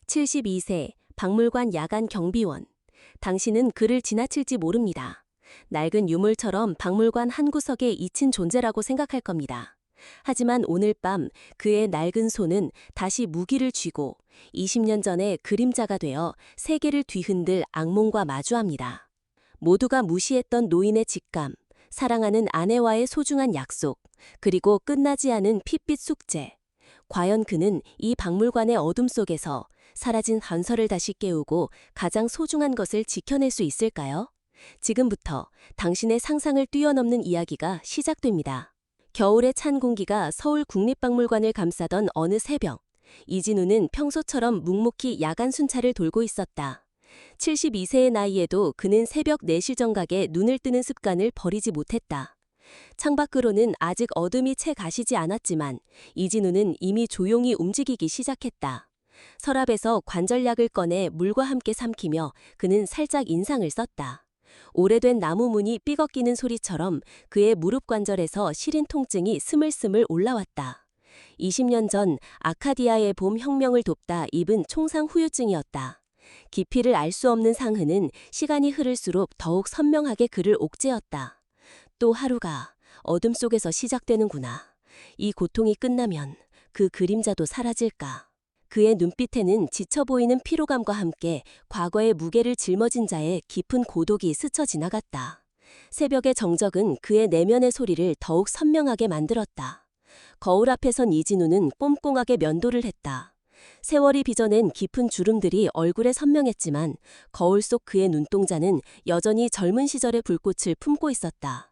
72세, 박물관 야간 경비원. 당신은 그를 지나칠지 모릅니다. 낡은 유물처럼 박물관 한 구석에 잊힌 존재라고 생각할 겁니다. 하지만 오늘 밤 그의 낡은 손은 다시 무기를 쥐고 20년 전의 그림자가 되어 세계를 뒤흔들 악몽과 마주합니다. 모두가 무시했던 노인의 직감, 사랑하는 아내와의 소중한 약속, 그리고 끝나지 않은 핏빛 숙제. 과연 그는 이 박물관의 어둠 속에서 사라진 전설을 다시 깨우고 가장 소중한 것을 지켜낼 수 있을까요? 지금부터 당신의 상상을 뛰어넘는 이야기가 시작됩니다. 겨울의 찬 공기가 서울 국립박물관을 감싸던 어느 새벽, 이진우는 평소처럼 묵묵히 야간 순찰을 돌고 있었다. 72세의 나이에도 그는 새벽 4시 정각에 눈을 뜨는 습관을 버리지 못했다. 창밖으로는 아직 어둠이 채 가시지 않았지만 이진우는 이미 조용히 움직이기 시작했다. 서랍에서 관절약을 꺼내 물과 함께 삼키며 그는 살짝 인상을 썼다. 오래된 나무 문이 삐걱기는 소리처럼 그의 무릎 관절에서 시린 통증이 스물스물 올라왔다. 20년 전 아카디아의 봄 혁명을 돕다 입은 총상 후유증이었다. 깊이를 알 수 없는 상흔은 시간이 흐를수록 더욱 선명하게 그를 옥죄었다. 또 하루가 어둠 속에서 시작되는구나. 이 고통이 끝나면 그 그림자도 사라질까. 그의 눈빛에는 지쳐 보이는 피로감과 함께 과거의 무게를 짊어진 자의 깊은 고독이 스쳐 지나갔다. 새벽의 정적은 그의 내면의 소리를 더욱 선명하게 만들었다. 거울 앞에 선 이진우는 꼼꼼하게 면도를 했다. 세월이 빚어낸 깊은 주름들이 얼굴에 선명했지만 거울 속 그의 눈동자는 여전히 젊은 시절의 불꽃을 품고 있었다.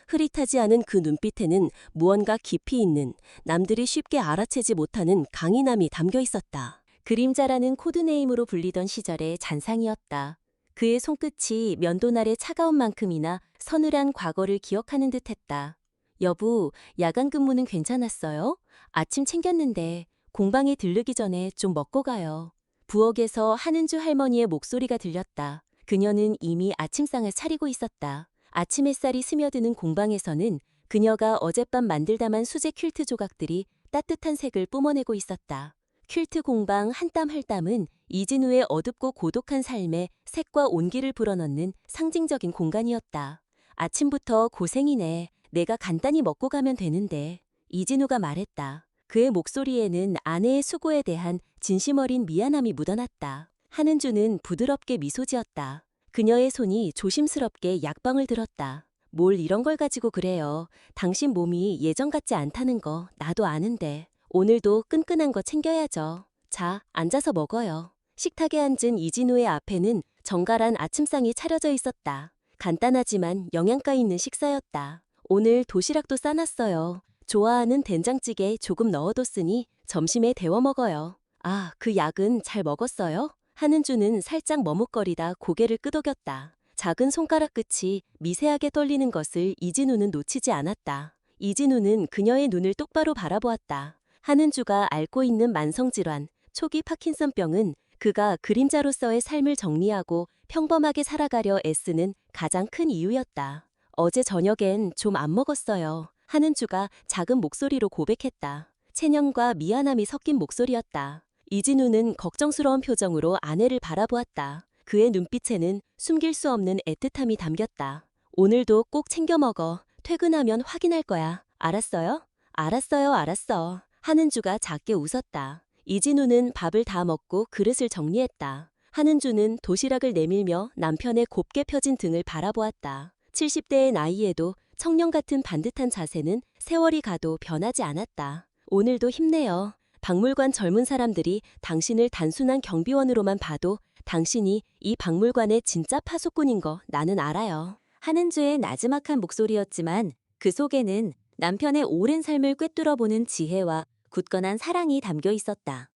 흐릿하지 않은 그 눈빛에는 무언가 깊이 있는, 남들이 쉽게 알아채지 못하는 강인함이 담겨 있었다. 그림자라는 코드네임으로 불리던 시절의 잔상이었다. 그의 손끝이 면도날의 차가운 만큼이나 서늘한 과거를 기억하는 듯했다. 여보, 야간 근무는 괜찮았어요? 아침 챙겼는데 공방에 들르기 전에 좀 먹고 가요. 부엌에서 한은주 할머니의 목소리가 들렸다. 그녀는 이미 아침상을 차리고 있었다. 아침 햇살이 스며드는 공방에서는 그녀가 어젯밤 만들다만 수제 퀼트 조각들이 따뜻한 색을 뿜어내고 있었다. 퀼트 공방 한 땀 한 땀은 이진우의 어둡고 고독한 삶에 색과 온기를 불어넣는 상징적인 공간이었다. 아침부터 고생이네. 내가 간단히 먹고 가면 되는데. 이진우가 말했다. 그의 목소리에는 아내의 수고에 대한 진심 어린 미안함이 묻어났다. 한은주는 부드럽게 미소 지었다. 그녀의 손이 조심스럽게 약방을 들었다. 뭘 이런 걸 가지고 그래요. 당신 몸이 예전 같지 않다는 거 나도 아는데. 오늘도 끈끈한 거 챙겨야죠. 자, 앉아서 먹어요. 식탁에 앉은 이진우의 앞에는 정갈한 아침상이 차려져 있었다. 간단하지만 영양가 있는 식사였다. 오늘 도시락도 싸놨어요. 좋아하는 된장찌개에 조금 넣어뒀으니 점심에 데워 먹어요. 아, 그 약은 잘 먹었어요? 한은주는 살짝 머뭇거리다 고개를 끄덕였다. 작은 손가락 끝이 미세하게 떨리는 것을 이진우는 놓치지 않았다. 이진우는 그녀의 눈을 똑바로 바라보았다. 한은주가 앓고 있는 만성질환, 초기 파킨슨병은 그가 그림자로서의 삶을 정리하고 평범하게 살아가려 애쓰는 가장 큰 이유였다. 어제 저녁엔 좀 안 먹었어요. 한은주가 작은 목소리로 고백했다. 체념과 미안함이 섞인 목소리였다. 이진우는 걱정스러운 표정으로 아내를 바라보았다. 그의 눈빛에는 숨길 수 없는 애틋함이 담겼다. 오늘도 꼭 챙겨 먹어. 퇴근하면 확인할 거야. 알았어요? 알았어요, 알았어. 한은주가 작게 웃었다. 이진우는 밥을 다 먹고 그릇을 정리했다. 한은주는 도시락을 내밀며 남편의 곱게 펴진 등을 바라보았다. 70대의 나이에도 청년 같은 반듯한 자세는 세월이 가도 변하지 않았다. 오늘도 힘내요. 박물관 젊은 사람들이 당신을 단순한 경비원으로만 봐도 당신이 이 박물관의 진짜 파수꾼인 거 나는 알아요. 한은주의 나지막한 목소리였지만 그 속에는 남편의 오랜 삶을 꿰뚫어보는 지혜와 굳건한 사랑이 담겨 있었다.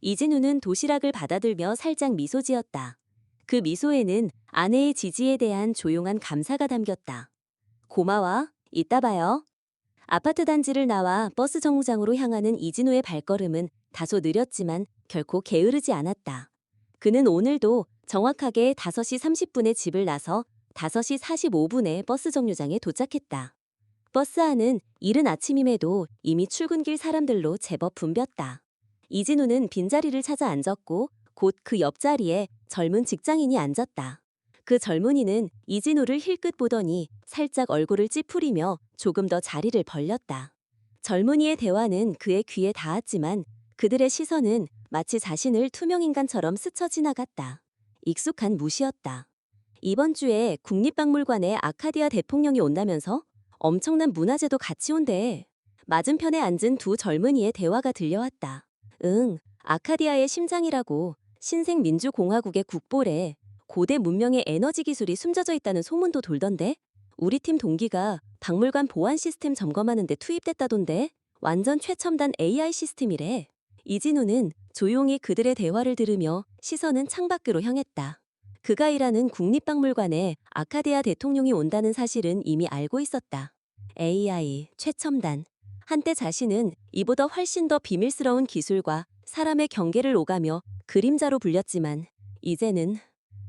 이진우는 도시락을 받아들며 살짝 미소 지었다. 그 미소에는 아내의 지지에 대한 조용한 감사가 담겼다. 고마워. 이따 봐요. 아파트 단지를 나와 버스 정류장으로 향하는 이진우의 발걸음은 다소 느렸지만 결코 게으르지 않았다. 그는 오늘도 정확하게 5시 30분에 집을 나서 5시 45분에 버스 정류장에 도착했다. 버스 안은 이른 아침임에도 이미 출근길 사람들로 제법 붐볐다. 이진우는 빈자리를 찾아 앉았고 곧 그 옆자리에 젊은 직장인이 앉았다. 그 젊은이는 이진우를 힐끗 보더니 살짝 얼굴을 찌푸리며 조금 더 자리를 벌렸다. 젊은이의 대화는 그의 귀에 닿았지만 그들의 시선은 마치 자신을 투명인간처럼 스쳐 지나갔다. 익숙한 무시였다. 이번 주에 국립박물관에 아카디아 대통령이 온다면서? 엄청난 문화재도 같이 온대. 맞은편에 앉은 두 젊은이의 대화가 들려왔다. 응, 아카디아의 심장이라고. 신생민주공화국의 국보래. 고대 문명의 에너지 기술이 숨겨져 있다는 소문도 돌던데? 우리 팀 동기가 박물관 보안 시스템 점검하는데 투입됐다던데? 완전 최첨단 AI 시스템이래. 이진우는 조용히 그들의 대화를 들으며 시선은 창밖으로 향했다. 그가 일하는 국립박물관에 아카디아 대통령이 온다는 사실은 이미 알고 있었다. AI, 최첨단. 한때 자신은 이보다 훨씬 더 비밀스러운 기술과 사람의 경계를 오가며 그림자로 불렸지만 이제는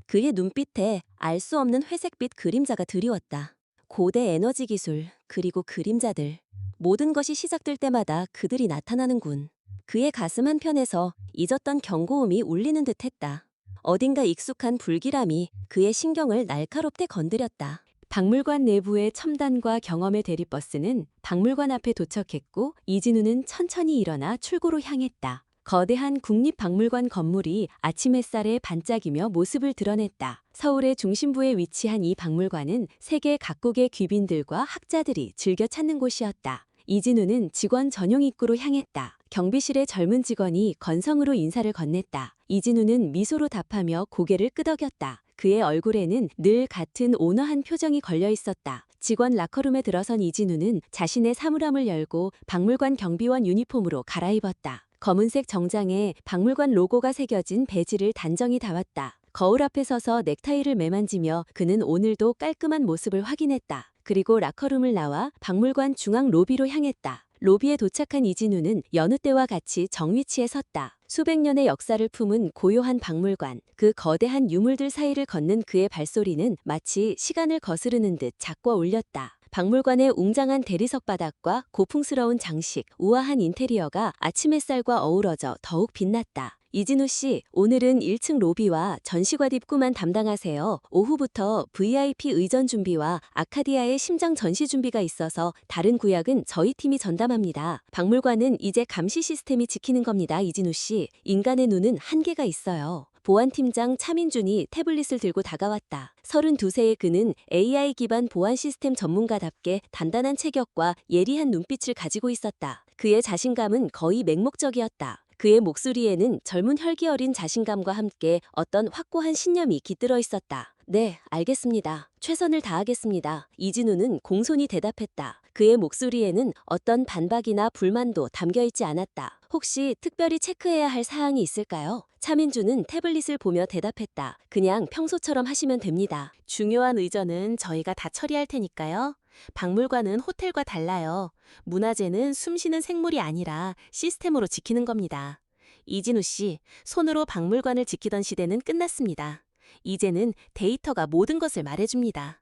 그의 눈빛에 알 수 없는 회색빛 그림자가 드리웠다. 고대 에너지 기술, 그리고 그림자들. 모든 것이 시작될 때마다 그들이 나타나는군. 그의 가슴 한편에서 잊었던 경고음이 울리는 듯했다. 어딘가 익숙한 불길함이 그의 신경을 날카롭게 건드렸다. 박물관 내부의 첨단과 경험의 대리버스는 박물관 앞에 도착했고 이진우는 천천히 일어나 출구로 향했다. 거대한 국립박물관 건물이 아침 햇살에 반짝이며 모습을 드러냈다. 서울의 중심부에 위치한 이 박물관은 세계 각국의 귀빈들과 학자들이 즐겨 찾는 곳이었다. 이진우는 직원 전용 입구로 향했다. 경비실의 젊은 직원이 건성으로 인사를 건넸다. 이진우는 미소로 답하며 고개를 끄덕였다. 그의 얼굴에는 늘 같은 온화한 표정이 걸려 있었다. 직원 라커룸에 들어선 이진우는 자신의 사물함을 열고 박물관 경비원 유니폼으로 갈아입었다. 검은색 정장에 박물관 로고가 새겨진 배지를 단정히 담았다. 거울 앞에 서서 넥타이를 매만지며 그는 오늘도 깔끔한 모습을 확인했다. 그리고 라커룸을 나와 박물관 중앙 로비로 향했다. 로비에 도착한 이진우는 여느 때와 같이 정위치에 섰다. 수백 년의 역사를 품은 고요한 박물관, 그 거대한 유물들 사이를 걷는 그의 발소리는 마치 시간을 거스르는 듯 작고 울렸다. 박물관의 웅장한 대리석 바닥과 고풍스러운 장식, 우아한 인테리어가 아침 햇살과 어우러져 더욱 빛났다. 이진우 씨, 오늘은 1층 로비와 전시관 입구만 담당하세요. 오후부터 VIP 의전 준비와 아카디아의 심장 전시 준비가 있어서 다른 구역은 저희 팀이 전담합니다. 박물관은 이제 감시 시스템이 지키는 겁니다, 이진우 씨. 인간의 눈은 한계가 있어요. 보안팀장 차민준이 태블릿을 들고 다가왔다. 32세의 그는 AI 기반 보안 시스템 전문가답게 단단한 체격과 예리한 눈빛을 가지고 있었다. 그의 자신감은 거의 맹목적이었다. 그의 목소리에는 젊은 혈기 어린 자신감과 함께 어떤 확고한 신념이 깃들어 있었다. 네, 알겠습니다. 최선을 다하겠습니다. 이진우는 공손히 대답했다. 그의 목소리에는 어떤 반박이나 불만도 담겨있지 않았다. 혹시 특별히 체크해야 할 사항이 있을까요? 차민주는 태블릿을 보며 대답했다. 그냥 평소처럼 하시면 됩니다. 중요한 의전은 저희가 다 처리할 테니까요. 박물관은 호텔과 달라요. 문화재는 숨쉬는 생물이 아니라 시스템으로 지키는 겁니다. 이진우 씨, 손으로 박물관을 지키던 시대는 끝났습니다. 이제는 데이터가 모든 것을 말해줍니다.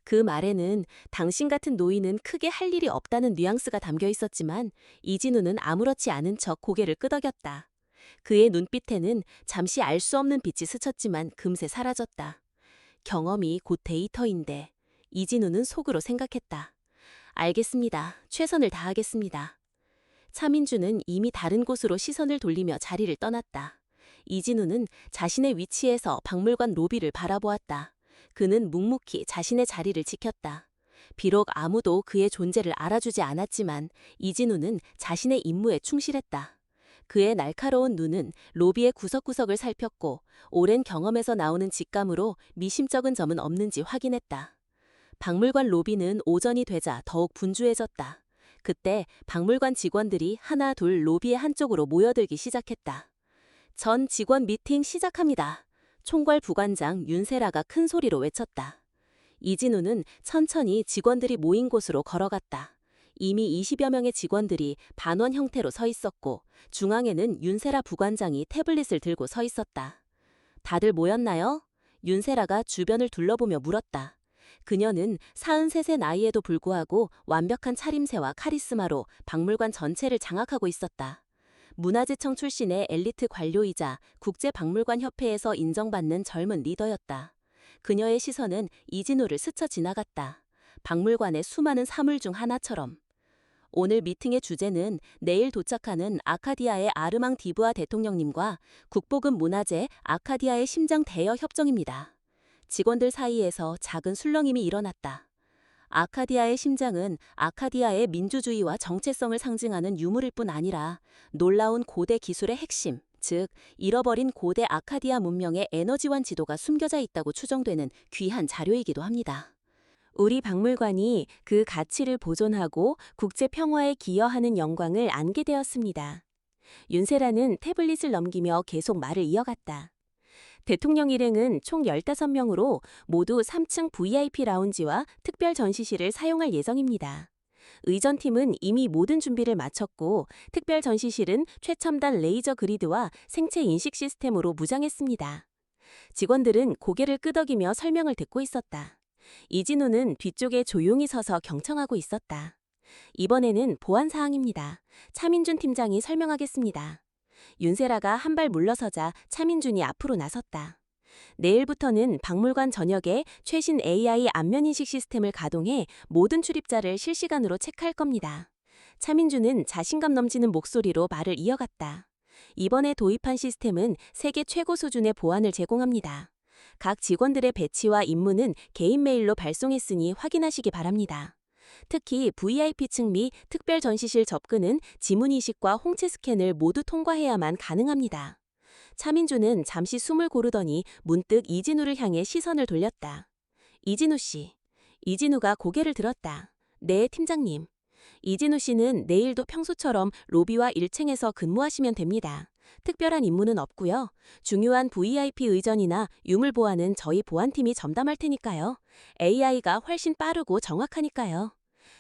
그 말에는 당신 같은 노인은 크게 할 일이 없다는 뉘앙스가 담겨 있었지만 이진우는 아무렇지 않은 척 고개를 끄덕였다. 그의 눈빛에는 잠시 알 수 없는 빛이 스쳤지만 금세 사라졌다. 경험이 곧 데이터인데 이진우는 속으로 생각했다. 알겠습니다. 최선을 다하겠습니다. 차민주는 이미 다른 곳으로 시선을 돌리며 자리를 떠났다. 이진우는 자신의 위치에서 박물관 로비를 바라보았다. 그는 묵묵히 자신의 자리를 지켰다. 비록 아무도 그의 존재를 알아주지 않았지만 이진우는 자신의 임무에 충실했다. 그의 날카로운 눈은 로비의 구석구석을 살폈고 오랜 경험에서 나오는 직감으로 미심쩍은 점은 없는지 확인했다. 박물관 로비는 오전이 되자 더욱 분주해졌다. 그때 박물관 직원들이 하나 둘 로비의 한쪽으로 모여들기 시작했다. 전 직원 미팅 시작합니다. 총괄 부관장 윤세라가 큰 소리로 외쳤다. 이진우는 천천히 직원들이 모인 곳으로 걸어갔다. 이미 20여 명의 직원들이 반원 형태로 서 있었고 중앙에는 윤세라 부관장이 태블릿을 들고 서 있었다. 다들 모였나요? 윤세라가 주변을 둘러보며 물었다. 그녀는 43세 나이에도 불구하고 완벽한 차림새와 카리스마로 박물관 전체를 장악하고 있었다. 문화재청 출신의 엘리트 관료이자 국제박물관협회에서 인정받는 젊은 리더였다. 그녀의 시선은 이진우를 스쳐 지나갔다. 박물관의 수많은 사물 중 하나처럼. 오늘 미팅의 주제는 내일 도착하는 아카디아의 아르망 디부아 대통령님과 국보급 문화재 아카디아의 심장 대여 협정입니다. 직원들 사이에서 작은 술렁임이 일어났다. 아카디아의 심장은 아카디아의 민주주의와 정체성을 상징하는 유물일 뿐 아니라 놀라운 고대 기술의 핵심, 즉 잃어버린 고대 아카디아 문명의 에너지원 지도가 숨겨져 있다고 추정되는 귀한 자료이기도 합니다. 우리 박물관이 그 가치를 보존하고 국제 평화에 기여하는 영광을 안게 되었습니다. 윤세라는 태블릿을 넘기며 계속 말을 이어갔다. 대통령 일행은 총 15명으로 모두 3층 VIP 라운지와 특별 전시실을 사용할 예정입니다. 의전팀은 이미 모든 준비를 마쳤고 특별 전시실은 최첨단 레이저 그리드와 생체 인식 시스템으로 무장했습니다. 직원들은 고개를 끄덕이며 설명을 듣고 있었다. 이진우는 뒤쪽에 조용히 서서 경청하고 있었다. 이번에는 보안 사항입니다. 차민준 팀장이 설명하겠습니다. 윤세라가 한 발 물러서자 차민준이 앞으로 나섰다. 내일부터는 박물관 전역에 최신 AI 안면인식 시스템을 가동해 모든 출입자를 실시간으로 체크할 겁니다. 차민준은 자신감 넘치는 목소리로 말을 이어갔다. 이번에 도입한 시스템은 세계 최고 수준의 보안을 제공합니다. 각 직원들의 배치와 임무는 개인 메일로 발송했으니 확인하시기 바랍니다. 특히 VIP층 및 특별 전시실 접근은 지문인식과 홍채 스캔을 모두 통과해야만 가능합니다. 차민주는 잠시 숨을 고르더니 문득 이진우를 향해 시선을 돌렸다. 이진우 씨. 이진우가 고개를 들었다. 네, 팀장님. 이진우 씨는 내일도 평소처럼 로비와 1층에서 근무하시면 됩니다. 특별한 임무는 없고요. 중요한 VIP 의전이나 유물 보안은 저희 보안팀이 전담할 테니까요. AI가 훨씬 빠르고 정확하니까요.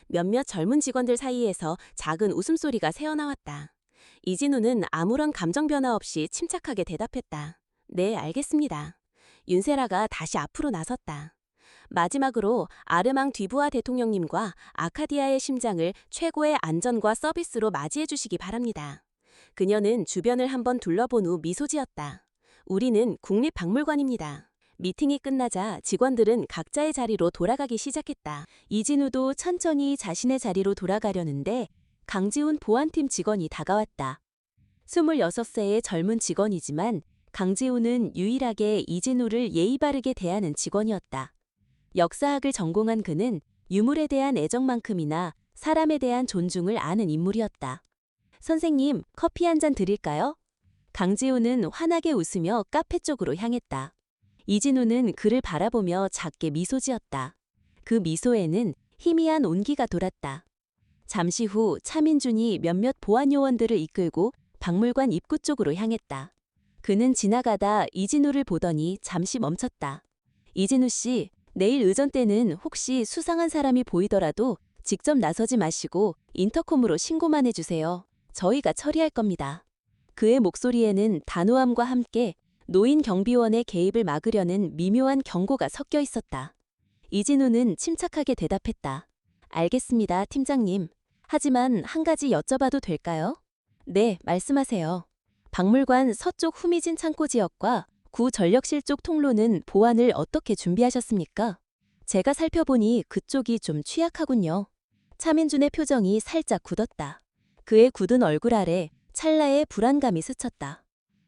몇몇 젊은 직원들 사이에서 작은 웃음소리가 새어나왔다. 이진우는 아무런 감정 변화 없이 침착하게 대답했다. 네, 알겠습니다. 윤세라가 다시 앞으로 나섰다. 마지막으로 아르망 디부아 대통령님과 아카디아의 심장을 최고의 안전과 서비스로 맞이해 주시기 바랍니다. 그녀는 주변을 한번 둘러본 후 미소 지었다. 우리는 국립박물관입니다. 미팅이 끝나자 직원들은 각자의 자리로 돌아가기 시작했다. 이진우도 천천히 자신의 자리로 돌아가려는데 강지훈 보안팀 직원이 다가왔다. 26세의 젊은 직원이지만 강지훈은 유일하게 이진우를 예의 바르게 대하는 직원이었다. 역사학을 전공한 그는 유물에 대한 애정만큼이나 사람에 대한 존중을 아는 인물이었다. 선생님, 커피 한 잔 드릴까요? 강지훈은 환하게 웃으며 카페 쪽으로 향했다. 이진우는 그를 바라보며 작게 미소 지었다. 그 미소에는 희미한 온기가 돌았다. 잠시 후 차민준이 몇몇 보안 요원들을 이끌고 박물관 입구 쪽으로 향했다. 그는 지나가다 이진우를 보더니 잠시 멈췄다. 이진우 씨, 내일 의전 때는 혹시 수상한 사람이 보이더라도 직접 나서지 마시고 인터콤으로 신고만 해주세요. 저희가 처리할 겁니다. 그의 목소리에는 단호함과 함께 노인 경비원의 개입을 막으려는 미묘한 경고가 섞여 있었다. 이진우는 침착하게 대답했다. 알겠습니다, 팀장님. 하지만 한 가지 여쭤봐도 될까요? 네, 말씀하세요. 박물관 서쪽 후미진 창고 지역과 구 전력실 쪽 통로는 보안을 어떻게 준비하셨습니까? 제가 살펴보니 그쪽이 좀 취약하군요. 차민준의 표정이 살짝 굳었다. 그의 굳은 얼굴 아래 찰나의 불안감이 스쳤다.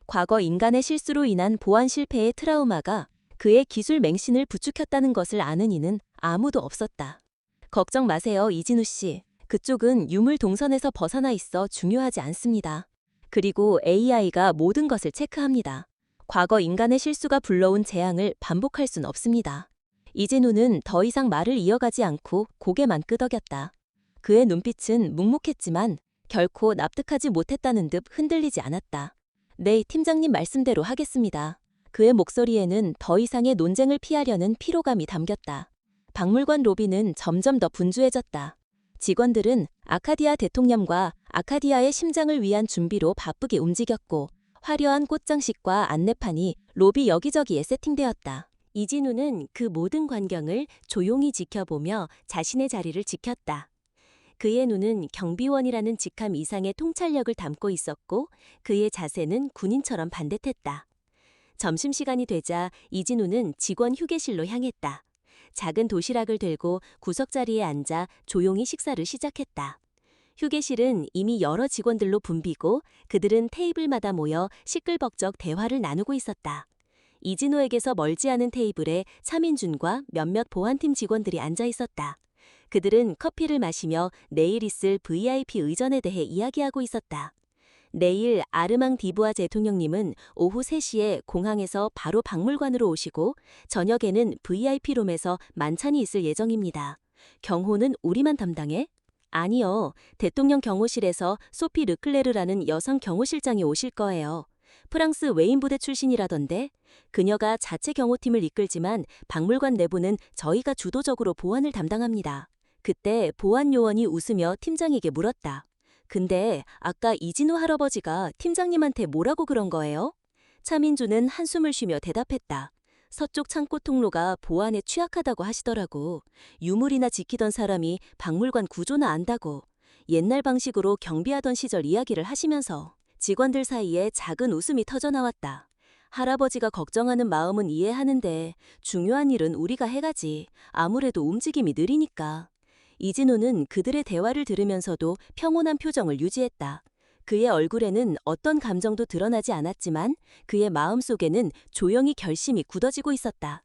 과거 인간의 실수로 인한 보안 실패의 트라우마가 그의 기술 맹신을 부추겼다는 것을 아는 이는 아무도 없었다. 걱정 마세요, 이진우 씨. 그쪽은 유물 동선에서 벗어나 있어 중요하지 않습니다. 그리고 AI가 모든 것을 체크합니다. 과거 인간의 실수가 불러온 재앙을 반복할 순 없습니다. 이진우는 더 이상 말을 이어가지 않고 고개만 끄덕였다. 그의 눈빛은 묵묵했지만 결코 납득하지 못했다는 듯 흔들리지 않았다. 네, 팀장님 말씀대로 하겠습니다. 그의 목소리에는 더 이상의 논쟁을 피하려는 피로감이 담겼다. 박물관 로비는 점점 더 분주해졌다. 직원들은 아카디아 대통령과 아카디아의 심장을 위한 준비로 바쁘게 움직였고 화려한 꽃장식과 안내판이 로비 여기저기에 세팅되었다. 이진우는 그 모든 광경을 조용히 지켜보며 자신의 자리를 지켰다. 그의 눈은 경비원이라는 직함 이상의 통찰력을 담고 있었고 그의 자세는 군인처럼 반듯했다. 점심시간이 되자 이진우는 직원 휴게실로 향했다. 작은 도시락을 들고 구석자리에 앉아 조용히 식사를 시작했다. 휴게실은 이미 여러 직원들로 붐비고 그들은 테이블마다 모여 시끌벅적 대화를 나누고 있었다. 이진우에게서 멀지 않은 테이블에 차민준과 몇몇 보안팀 직원들이 앉아 있었다. 그들은 커피를 마시며 내일 있을 VIP 의전에 대해 이야기하고 있었다. 내일 아르망 디부아 대통령님은 오후 3시에 공항에서 바로 박물관으로 오시고 저녁에는 VIP룸에서 만찬이 있을 예정입니다. 경호는 우리만 담당해? 아니요. 대통령 경호실에서 소피 르클레르라는 여성 경호실장이 오실 거예요. 프랑스 외인부대 출신이라던데 그녀가 자체 경호팀을 이끌지만 박물관 내부는 저희가 주도적으로 보안을 담당합니다. 그때 보안 요원이 웃으며 팀장에게 물었다. 근데 아까 이진우 할아버지가 팀장님한테 뭐라고 그런 거예요? 차민주는 한숨을 쉬며 대답했다. 서쪽 창고 통로가 보안에 취약하다고 하시더라고. 유물이나 지키던 사람이 박물관 구조나 안다고. 옛날 방식으로 경비하던 시절 이야기를 하시면서 직원들 사이에 작은 웃음이 터져나왔다. 할아버지가 걱정하는 마음은 이해하는데 중요한 일은 우리가 해가지. 아무래도 움직임이 느리니까. 이진우는 그들의 대화를 들으면서도 평온한 표정을 유지했다. 그의 얼굴에는 어떤 감정도 드러나지 않았지만 그의 마음속에는 조용히 결심이 굳어지고 있었다.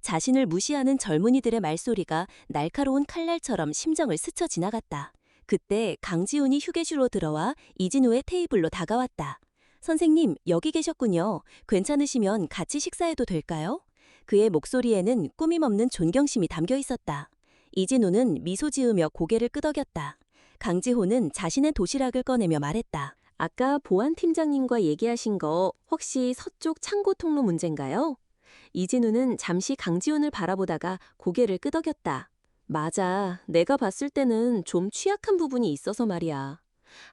자신을 무시하는 젊은이들의 말소리가 날카로운 칼날처럼 심정을 스쳐 지나갔다. 그때 강지훈이 휴게실로 들어와 이진우의 테이블로 다가왔다. 선생님, 여기 계셨군요. 괜찮으시면 같이 식사해도 될까요? 그의 목소리에는 꾸밈없는 존경심이 담겨 있었다. 이진우는 미소 지으며 고개를 끄덕였다. 강지호는 자신의 도시락을 꺼내며 말했다. 아까 보안팀장님과 얘기하신 거 혹시 서쪽 창고 통로 문제인가요? 이진우는 잠시 강지훈을 바라보다가 고개를 끄덕였다. 맞아. 내가 봤을 때는 좀 취약한 부분이 있어서 말이야.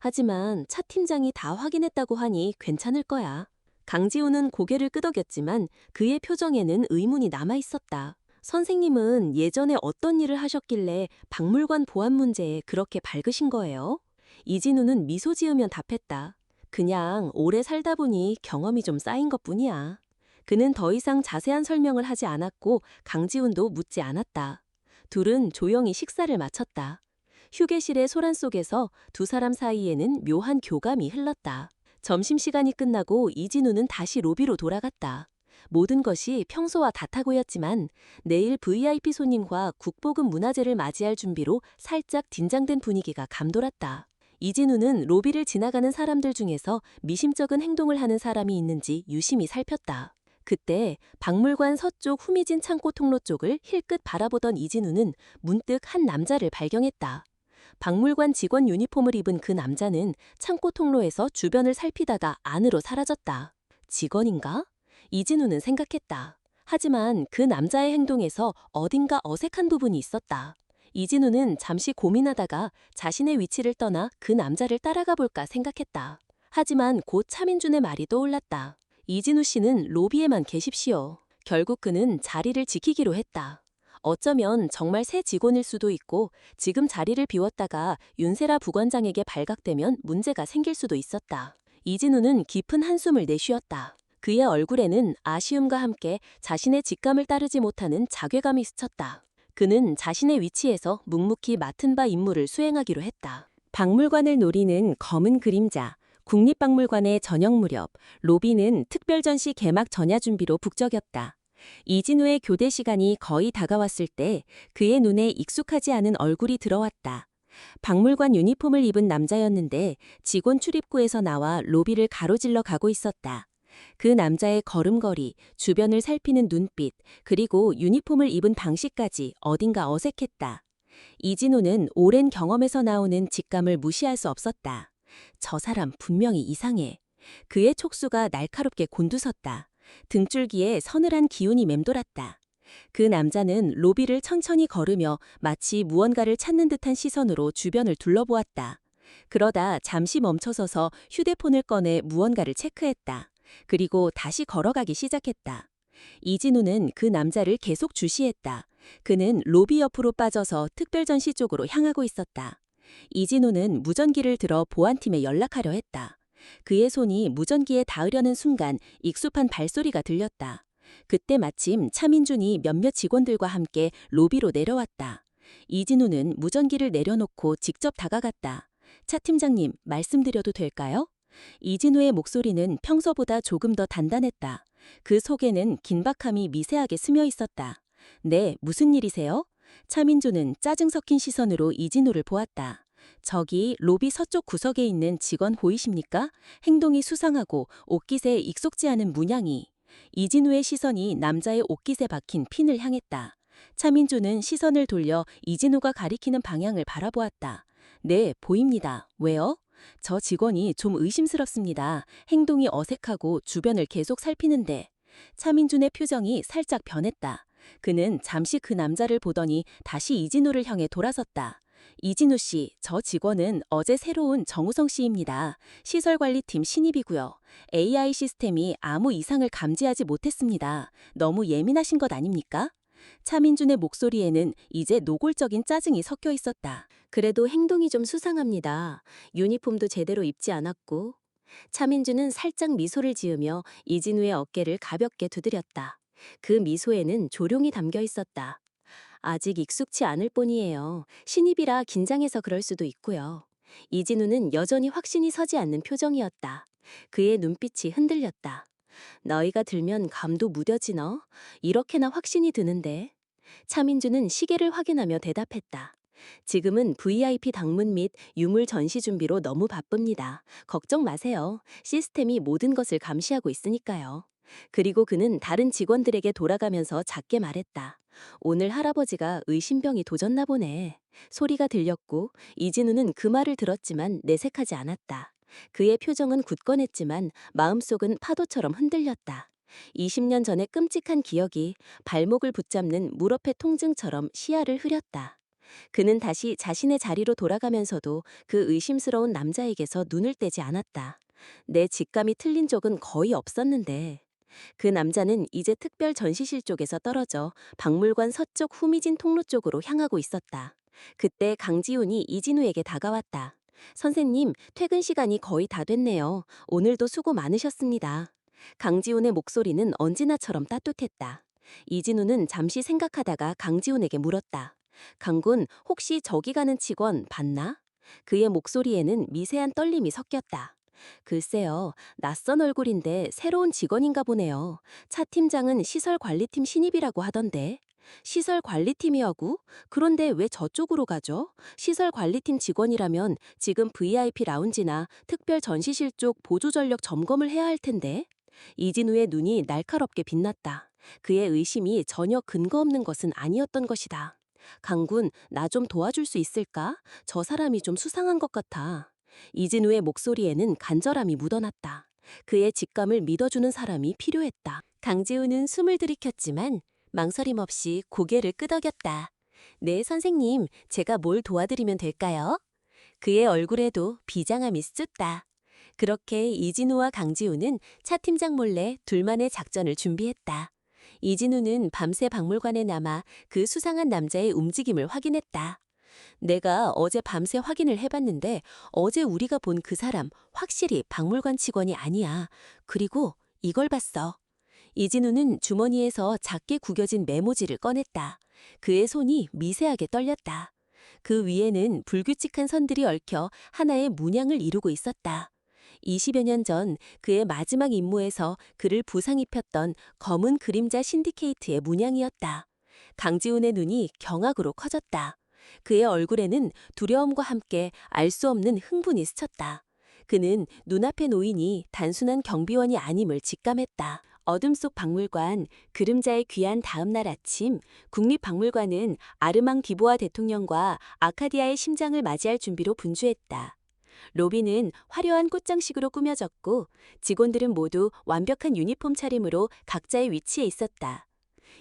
하지만 차 팀장이 다 확인했다고 하니 괜찮을 거야. 강지훈은 고개를 끄덕였지만 그의 표정에는 의문이 남아 있었다. 선생님은 예전에 어떤 일을 하셨길래 박물관 보안 문제에 그렇게 밝으신 거예요? 이진우는 미소 지으면 답했다. 그냥 오래 살다 보니 경험이 좀 쌓인 것뿐이야. 그는 더 이상 자세한 설명을 하지 않았고 강지훈도 묻지 않았다. 둘은 조용히 식사를 마쳤다. 휴게실의 소란 속에서 두 사람 사이에는 묘한 교감이 흘렀다. 점심시간이 끝나고 이진우는 다시 로비로 돌아갔다. 모든 것이 평소와 같아 보였지만 내일 VIP 손님과 국보급 문화재를 맞이할 준비로 살짝 긴장된 분위기가 감돌았다. 이진우는 로비를 지나가는 사람들 중에서 미심쩍은 행동을 하는 사람이 있는지 유심히 살폈다. 그때 박물관 서쪽 후미진 창고 통로 쪽을 힐끗 바라보던 이진우는 문득 한 남자를 발견했다. 박물관 직원 유니폼을 입은 그 남자는 창고 통로에서 주변을 살피다가 안으로 사라졌다. 직원인가? 이진우는 생각했다. 하지만 그 남자의 행동에서 어딘가 어색한 부분이 있었다. 이진우는 잠시 고민하다가 자신의 위치를 떠나 그 남자를 따라가 볼까 생각했다. 하지만 곧 차민준의 말이 떠올랐다. 이진우 씨는 로비에만 계십시오. 결국 그는 자리를 지키기로 했다. 어쩌면 정말 새 직원일 수도 있고 지금 자리를 비웠다가 윤세라 부관장에게 발각되면 문제가 생길 수도 있었다. 이진우는 깊은 한숨을 내쉬었다. 그의 얼굴에는 아쉬움과 함께 자신의 직감을 따르지 못하는 자괴감이 스쳤다. 그는 자신의 위치에서 묵묵히 맡은 바 임무를 수행하기로 했다. 박물관을 노리는 검은 그림자, 국립박물관의 저녁 무렵, 로비는 특별전시 개막 전야 준비로 북적였다. 이진우의 교대 시간이 거의 다가왔을 때 그의 눈에 익숙하지 않은 얼굴이 들어왔다. 박물관 유니폼을 입은 남자였는데 직원 출입구에서 나와 로비를 가로질러 가고 있었다. 그 남자의 걸음걸이, 주변을 살피는 눈빛, 그리고 유니폼을 입은 방식까지 어딘가 어색했다. 이진우는 오랜 경험에서 나오는 직감을 무시할 수 없었다. 저 사람 분명히 이상해. 그의 촉수가 날카롭게 곤두섰다. 등줄기에 서늘한 기운이 맴돌았다. 그 남자는 로비를 천천히 걸으며 마치 무언가를 찾는 듯한 시선으로 주변을 둘러보았다. 그러다 잠시 멈춰서서 휴대폰을 꺼내 무언가를 체크했다. 그리고 다시 걸어가기 시작했다. 이진우는 그 남자를 계속 주시했다. 그는 로비 옆으로 빠져서 특별전시 쪽으로 향하고 있었다. 이진우는 무전기를 들어 보안팀에 연락하려 했다. 그의 손이 무전기에 닿으려는 순간 익숙한 발소리가 들렸다. 그때 마침 차민준이 몇몇 직원들과 함께 로비로 내려왔다. 이진우는 무전기를 내려놓고 직접 다가갔다. 차 팀장님, 말씀드려도 될까요? 이진우의 목소리는 평소보다 조금 더 단단했다. 그 속에는 긴박함이 미세하게 스며 있었다. 네, 무슨 일이세요? 차민주는 짜증 섞인 시선으로 이진우를 보았다. 저기 로비 서쪽 구석에 있는 직원 보이십니까? 행동이 수상하고 옷깃에 익숙지 않은 문양이. 이진우의 시선이 남자의 옷깃에 박힌 핀을 향했다. 차민주는 시선을 돌려 이진우가 가리키는 방향을 바라보았다. 네, 보입니다. 왜요? 저 직원이 좀 의심스럽습니다. 행동이 어색하고 주변을 계속 살피는데. 차민준의 표정이 살짝 변했다. 그는 잠시 그 남자를 보더니 다시 이진우를 향해 돌아섰다. 이진우 씨, 저 직원은 어제 새로 온 정우성 씨입니다. 시설관리팀 신입이고요. AI 시스템이 아무 이상을 감지하지 못했습니다. 너무 예민하신 것 아닙니까? 차민준의 목소리에는 이제 노골적인 짜증이 섞여 있었다. 그래도 행동이 좀 수상합니다. 유니폼도 제대로 입지 않았고. 차민준은 살짝 미소를 지으며 이진우의 어깨를 가볍게 두드렸다. 그 미소에는 조룡이 담겨 있었다. 아직 익숙치 않을 뿐이에요. 신입이라 긴장해서 그럴 수도 있고요. 이진우는 여전히 확신이 서지 않는 표정이었다. 그의 눈빛이 흔들렸다. 너희가 들면 감도 무뎌지너? 이렇게나 확신이 드는데. 차민주는 시계를 확인하며 대답했다. 지금은 VIP 당문 및 유물 전시 준비로 너무 바쁩니다. 걱정 마세요. 시스템이 모든 것을 감시하고 있으니까요. 그리고 그는 다른 직원들에게 돌아가면서 작게 말했다. 오늘 할아버지가 의심병이 도졌나 보네. 소리가 들렸고 이진우는 그 말을 들었지만 내색하지 않았다. 그의 표정은 굳건했지만 마음속은 파도처럼 흔들렸다. 20년 전의 끔찍한 기억이 발목을 붙잡는 물어패 통증처럼 시야를 흐렸다. 그는 다시 자신의 자리로 돌아가면서도 그 의심스러운 남자에게서 눈을 떼지 않았다. 내 직감이 틀린 적은 거의 없었는데. 그 남자는 이제 특별 전시실 쪽에서 떨어져 박물관 서쪽 후미진 통로 쪽으로 향하고 있었다. 그때 강지훈이 이진우에게 다가왔다. 선생님, 퇴근 시간이 거의 다 됐네요. 오늘도 수고 많으셨습니다. 강지훈의 목소리는 언제나처럼 따뜻했다. 이진우는 잠시 생각하다가 강지훈에게 물었다. 강군, 혹시 저기 가는 직원 봤나? 그의 목소리에는 미세한 떨림이 섞였다. 글쎄요, 낯선 얼굴인데 새로운 직원인가 보네요. 차 팀장은 시설관리팀 신입이라고 하던데. 시설관리팀이라고? 그런데 왜 저쪽으로 가죠? 시설관리팀 직원이라면 지금 VIP 라운지나 특별 전시실 쪽 보조전력 점검을 해야 할 텐데. 이진우의 눈이 날카롭게 빛났다. 그의 의심이 전혀 근거 없는 것은 아니었던 것이다. 강군, 나 좀 도와줄 수 있을까? 저 사람이 좀 수상한 것 같아. 이진우의 목소리에는 간절함이 묻어났다. 그의 직감을 믿어주는 사람이 필요했다. 강지우는 숨을 들이켰지만 망설임 없이 고개를 끄덕였다. 네, 선생님, 제가 뭘 도와드리면 될까요? 그의 얼굴에도 비장함이 스쳤다. 그렇게 이진우와 강지우는 차 팀장 몰래 둘만의 작전을 준비했다. 이진우는 밤새 박물관에 남아 그 수상한 남자의 움직임을 확인했다. 내가 어제 밤새 확인을 해봤는데 어제 우리가 본 그 사람 확실히 박물관 직원이 아니야. 그리고 이걸 봤어. 이진우는 주머니에서 작게 구겨진 메모지를 꺼냈다. 그의 손이 미세하게 떨렸다. 그 위에는 불규칙한 선들이 얽혀 하나의 문양을 이루고 있었다. 20여 년 전 그의 마지막 임무에서 그를 부상 입혔던 검은 그림자 신디케이트의 문양이었다. 강지훈의 눈이 경악으로 커졌다. 그의 얼굴에는 두려움과 함께 알 수 없는 흥분이 스쳤다. 그는 눈앞에 노인이 단순한 경비원이 아님을 직감했다. 어둠 속 박물관, 그림자의 귀한 다음 날 아침, 국립박물관은 아르망 디보아 대통령과 아카디아의 심장을 맞이할 준비로 분주했다. 로비는 화려한 꽃장식으로 꾸며졌고 직원들은 모두 완벽한 유니폼 차림으로 각자의 위치에 있었다.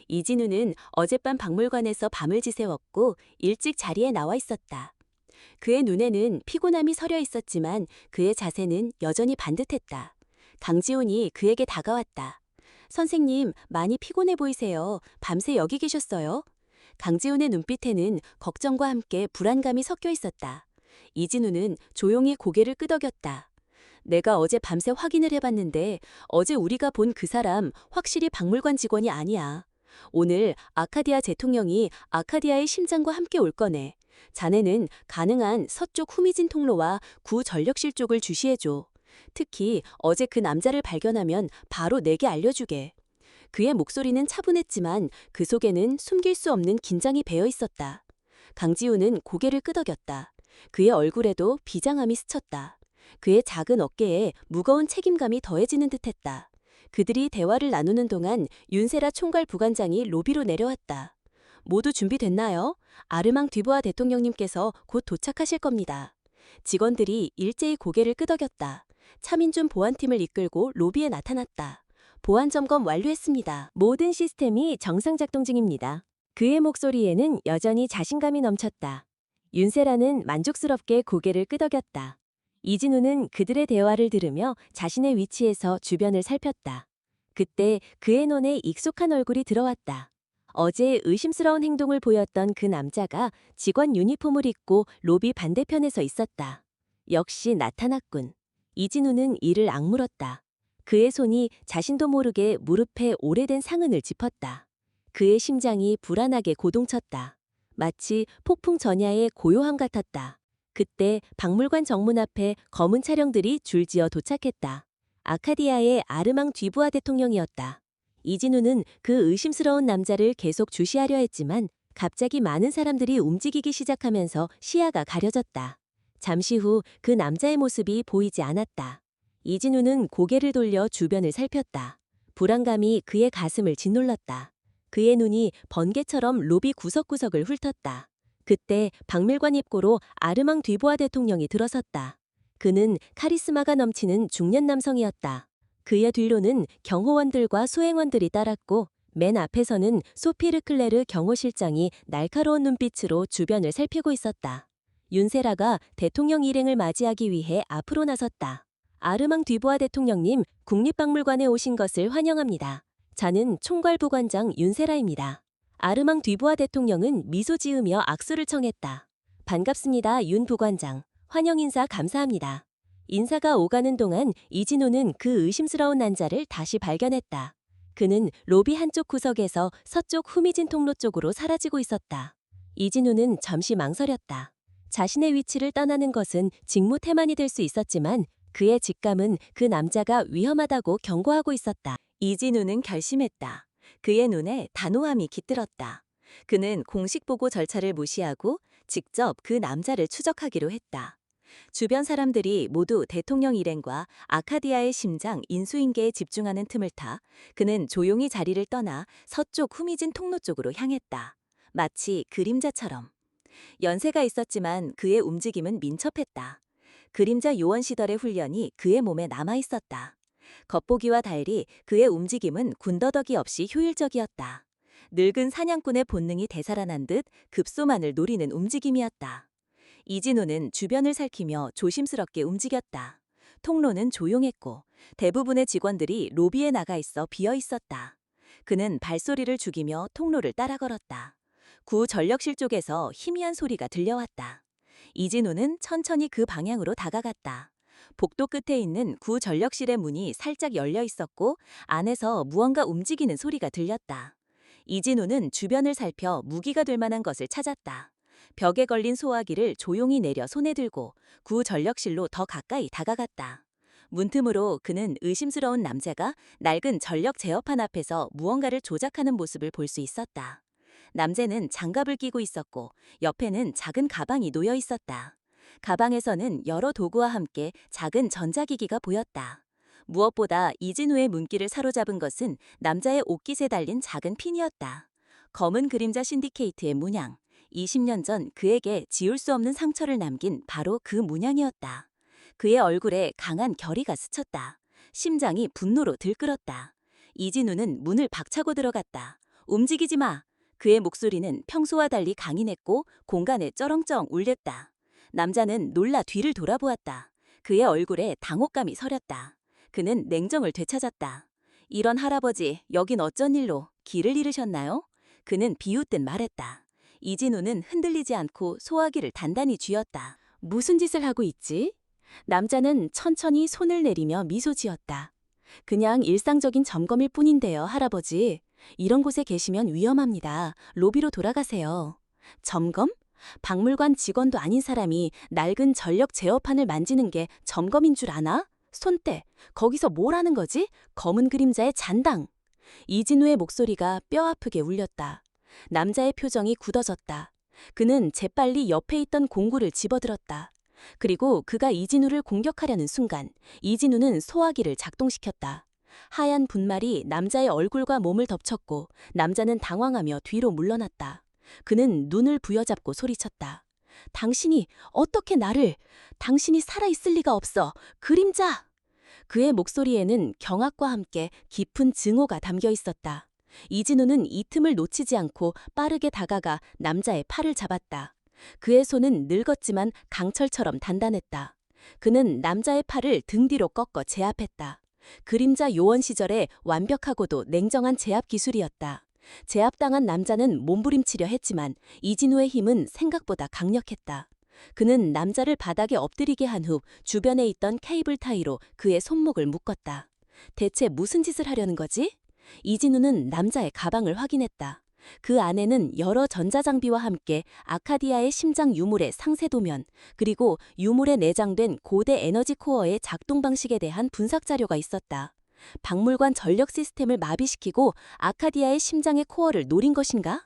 이진우는 어젯밤 박물관에서 밤을 지새웠고 일찍 자리에 나와 있었다. 그의 눈에는 피곤함이 서려 있었지만 그의 자세는 여전히 반듯했다. 강지훈이 그에게 다가왔다. 선생님, 많이 피곤해 보이세요. 밤새 여기 계셨어요? 강지훈의 눈빛에는 걱정과 함께 불안감이 섞여 있었다. 이진우는 조용히 고개를 끄덕였다. 내가 어제 밤새 확인을 해봤는데 어제 우리가 본 그 사람 확실히 박물관 직원이 아니야. 오늘 아카디아 대통령이 아카디아의 심장과 함께 올 거네. 자네는 가능한 서쪽 후미진 통로와 구 전력실 쪽을 주시해줘. 특히 어제 그 남자를 발견하면 바로 내게 알려주게. 그의 목소리는 차분했지만 그 속에는 숨길 수 없는 긴장이 배어 있었다. 강지우는 고개를 끄덕였다. 그의 얼굴에도 비장함이 스쳤다. 그의 작은 어깨에 무거운 책임감이 더해지는 듯했다. 그들이 대화를 나누는 동안 윤세라 총괄 부관장이 로비로 내려왔다. 모두 준비됐나요? 아르망 뒤보아 대통령님께서 곧 도착하실 겁니다. 직원들이 일제히 고개를 끄덕였다. 차민준 보안팀을 이끌고 로비에 나타났다. 보안 점검 완료했습니다. 모든 시스템이 정상 작동 중입니다. 그의 목소리에는 여전히 자신감이 넘쳤다. 윤세라는 만족스럽게 고개를 끄덕였다. 이진우는 그들의 대화를 들으며 자신의 위치에서 주변을 살폈다. 그때 그의 눈에 익숙한 얼굴이 들어왔다. 어제 의심스러운 행동을 보였던 그 남자가 직원 유니폼을 입고 로비 반대편에 서 있었다. 역시 나타났군. 이진우는 이를 악물었다. 그의 손이 자신도 모르게 무릎에 오래된 상흔을 짚었다. 그의 심장이 불안하게 고동쳤다. 마치 폭풍 전야의 고요함 같았다. 그때 박물관 정문 앞에 검은 차량들이 줄지어 도착했다. 아카디아의 아르망 뒤부아 대통령이었다. 이진우는 그 의심스러운 남자를 계속 주시하려 했지만 갑자기 많은 사람들이 움직이기 시작하면서 시야가 가려졌다. 잠시 후 그 남자의 모습이 보이지 않았다. 이진우는 고개를 돌려 주변을 살폈다. 불안감이 그의 가슴을 짓눌렀다. 그의 눈이 번개처럼 로비 구석구석을 훑었다. 그때 박물관 입구로 아르망 뒤보아 대통령이 들어섰다. 그는 카리스마가 넘치는 중년 남성이었다. 그의 뒤로는 경호원들과 수행원들이 따랐고 맨 앞에서는 소피 르클레르 경호실장이 날카로운 눈빛으로 주변을 살피고 있었다. 윤세라가 대통령 일행을 맞이하기 위해 앞으로 나섰다. 아르망 뒤보아 대통령님, 국립박물관에 오신 것을 환영합니다. 저는 총괄부관장 윤세라입니다. 아르망 뒤보아 대통령은 미소 지으며 악수를 청했다. 반갑습니다, 윤 부관장. 환영 인사 감사합니다. 인사가 오가는 동안 이진우는 그 의심스러운 남자를 다시 발견했다. 그는 로비 한쪽 구석에서 서쪽 후미진 통로 쪽으로 사라지고 있었다. 이진우는 잠시 망설였다. 자신의 위치를 떠나는 것은 직무 태만이 될 수 있었지만 그의 직감은 그 남자가 위험하다고 경고하고 있었다. 이진우는 결심했다. 그의 눈에 단호함이 깃들었다. 그는 공식 보고 절차를 무시하고 직접 그 남자를 추적하기로 했다. 주변 사람들이 모두 대통령 일행과 아카디아의 심장 인수인계에 집중하는 틈을 타 그는 조용히 자리를 떠나 서쪽 후미진 통로 쪽으로 향했다. 마치 그림자처럼. 연세가 있었지만 그의 움직임은 민첩했다. 그림자 요원 시절의 훈련이 그의 몸에 남아 있었다. 겉보기와 달리 그의 움직임은 군더더기 없이 효율적이었다. 늙은 사냥꾼의 본능이 되살아난 듯 급소만을 노리는 움직임이었다. 이진우는 주변을 살피며 조심스럽게 움직였다. 통로는 조용했고 대부분의 직원들이 로비에 나가 있어 비어 있었다. 그는 발소리를 죽이며 통로를 따라 걸었다. 구 전력실 쪽에서 희미한 소리가 들려왔다. 이진우는 천천히 그 방향으로 다가갔다. 복도 끝에 있는 구 전력실의 문이 살짝 열려 있었고 안에서 무언가 움직이는 소리가 들렸다. 이진우는 주변을 살펴 무기가 될 만한 것을 찾았다. 벽에 걸린 소화기를 조용히 내려 손에 들고 구 전력실로 더 가까이 다가갔다. 문틈으로 그는 의심스러운 남자가 낡은 전력 제어판 앞에서 무언가를 조작하는 모습을 볼 수 있었다. 남자는 장갑을 끼고 있었고 옆에는 작은 가방이 놓여 있었다. 가방에서는 여러 도구와 함께 작은 전자기기가 보였다. 무엇보다 이진우의 눈길을 사로잡은 것은 남자의 옷깃에 달린 작은 핀이었다. 검은 그림자 신디케이트의 문양. 20년 전 그에게 지울 수 없는 상처를 남긴 바로 그 문양이었다. 그의 얼굴에 강한 결의가 스쳤다. 심장이 분노로 들끓었다. 이진우는 문을 박차고 들어갔다. 움직이지 마! 그의 목소리는 평소와 달리 강인했고 공간에 쩌렁쩌렁 울렸다. 남자는 놀라 뒤를 돌아보았다. 그의 얼굴에 당혹감이 서렸다. 그는 냉정을 되찾았다. 이런 할아버지, 여긴 어쩐 일로 길을 잃으셨나요? 그는 비웃듯 말했다. 이진우는 흔들리지 않고 소화기를 단단히 쥐었다. 무슨 짓을 하고 있지? 남자는 천천히 손을 내리며 미소 지었다. 그냥 일상적인 점검일 뿐인데요, 할아버지. 이런 곳에 계시면 위험합니다. 로비로 돌아가세요. 점검? 박물관 직원도 아닌 사람이 낡은 전력 제어판을 만지는 게 점검인 줄 아나? 손대. 거기서 뭘 하는 거지? 검은 그림자의 잔당. 이진우의 목소리가 뼈아프게 울렸다. 남자의 표정이 굳어졌다. 그는 재빨리 옆에 있던 공구를 집어들었다. 그리고 그가 이진우를 공격하려는 순간 이진우는 소화기를 작동시켰다. 하얀 분말이 남자의 얼굴과 몸을 덮쳤고 남자는 당황하며 뒤로 물러났다. 그는 눈을 부여잡고 소리쳤다. 당신이 어떻게 나를... 당신이 살아있을 리가 없어. 그림자! 그의 목소리에는 경악과 함께 깊은 증오가 담겨 있었다. 이진우는 이 틈을 놓치지 않고 빠르게 다가가 남자의 팔을 잡았다. 그의 손은 늙었지만 강철처럼 단단했다. 그는 남자의 팔을 등 뒤로 꺾어 제압했다. 그림자 요원 시절의 완벽하고도 냉정한 제압 기술이었다. 제압당한 남자는 몸부림치려 했지만 이진우의 힘은 생각보다 강력했다. 그는 남자를 바닥에 엎드리게 한 후 주변에 있던 케이블 타이로 그의 손목을 묶었다. 대체 무슨 짓을 하려는 거지? 이진우는 남자의 가방을 확인했다. 그 안에는 여러 전자장비와 함께 아카디아의 심장 유물의 상세 도면, 그리고 유물에 내장된 고대 에너지 코어의 작동 방식에 대한 분석 자료가 있었다. 박물관 전력 시스템을 마비시키고 아카디아의 심장의 코어를 노린 것인가?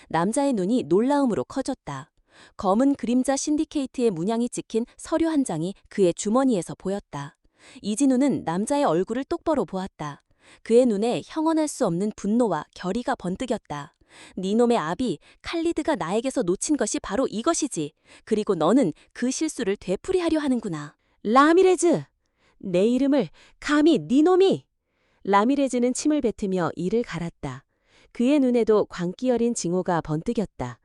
남자의 눈이 놀라움으로 커졌다. 검은 그림자 신디케이트의 문양이 찍힌 서류 한 장이 그의 주머니에서 보였다. 이진우는 남자의 얼굴을 똑바로 보았다. 그의 눈에 형언할 수 없는 분노와 결의가 번뜩였다. 니놈의 아비, 칼리드가 나에게서 놓친 것이 바로 이것이지. 그리고 너는 그 실수를 되풀이하려 하는구나. 라미레즈! 내 이름을 감히 니놈이! 라미레즈는 침을 뱉으며 이를 갈았다. 그의 눈에도 광기 어린 징후가 번뜩였다.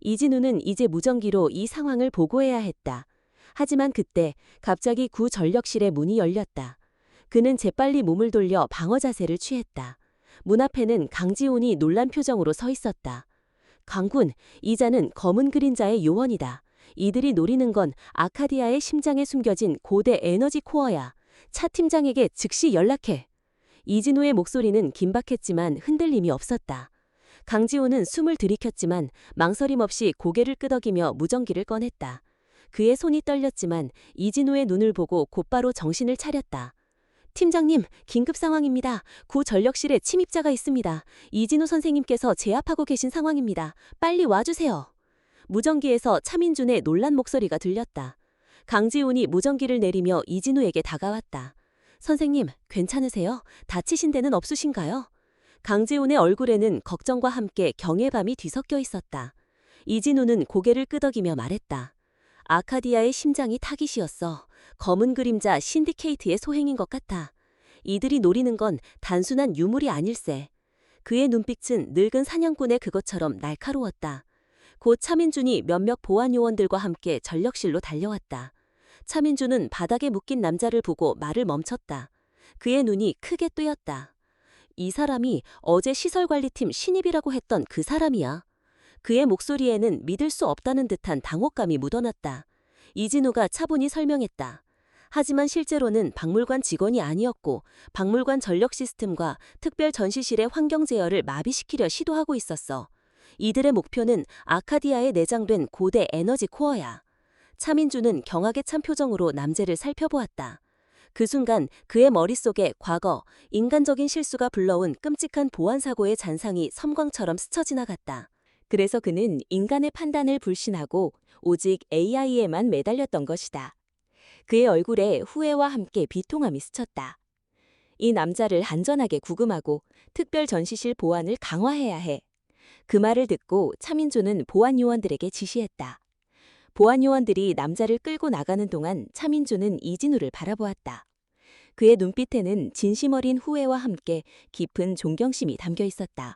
이진우는 이제 무전기로 이 상황을 보고해야 했다. 하지만 그때 갑자기 구 전력실의 문이 열렸다. 그는 재빨리 몸을 돌려 방어 자세를 취했다. 문 앞에는 강지훈이 놀란 표정으로 서 있었다. 강군, 이자는 검은 그림자의 요원이다. 이들이 노리는 건 아카디아의 심장에 숨겨진 고대 에너지 코어야. 차 팀장에게 즉시 연락해. 이진우의 목소리는 긴박했지만 흔들림이 없었다. 강지훈은 숨을 들이켰지만 망설임 없이 고개를 끄덕이며 무전기를 꺼냈다. 그의 손이 떨렸지만 이진우의 눈을 보고 곧바로 정신을 차렸다. 팀장님, 긴급 상황입니다. 구 전력실에 침입자가 있습니다. 이진우 선생님께서 제압하고 계신 상황입니다. 빨리 와주세요. 무전기에서 차민준의 놀란 목소리가 들렸다. 강지훈이 무전기를 내리며 이진우에게 다가왔다. 선생님, 괜찮으세요? 다치신 데는 없으신가요? 강지훈의 얼굴에는 걱정과 함께 경외감이 뒤섞여 있었다. 이진우는 고개를 끄덕이며 말했다. 아카디아의 심장이 타깃이었어. 검은 그림자 신디케이트의 소행인 것 같아. 이들이 노리는 건 단순한 유물이 아닐세. 그의 눈빛은 늙은 사냥꾼의 그것처럼 날카로웠다. 곧 차민준이 몇몇 보안 요원들과 함께 전력실로 달려왔다. 차민준은 바닥에 묶인 남자를 보고 말을 멈췄다. 그의 눈이 크게 뜨였다. 이 사람이 어제 시설관리팀 신입이라고 했던 그 사람이야. 그의 목소리에는 믿을 수 없다는 듯한 당혹감이 묻어났다. 이진우가 차분히 설명했다. 하지만 실제로는 박물관 직원이 아니었고 박물관 전력 시스템과 특별 전시실의 환경 제어를 마비시키려 시도하고 있었어. 이들의 목표는 아카디아에 내장된 고대 에너지 코어야. 차민주는 경악에 찬 표정으로 남재를 살펴보았다. 그 순간 그의 머릿속에 과거 인간적인 실수가 불러온 끔찍한 보안사고의 잔상이 섬광처럼 스쳐 지나갔다. 그래서 그는 인간의 판단을 불신하고 오직 AI에만 매달렸던 것이다. 그의 얼굴에 후회와 함께 비통함이 스쳤다. 이 남자를 안전하게 구금하고 특별 전시실 보안을 강화해야 해. 그 말을 듣고 차민조는 보안 요원들에게 지시했다. 보안 요원들이 남자를 끌고 나가는 동안 차민조는 이진우를 바라보았다. 그의 눈빛에는 진심 어린 후회와 함께 깊은 존경심이 담겨 있었다.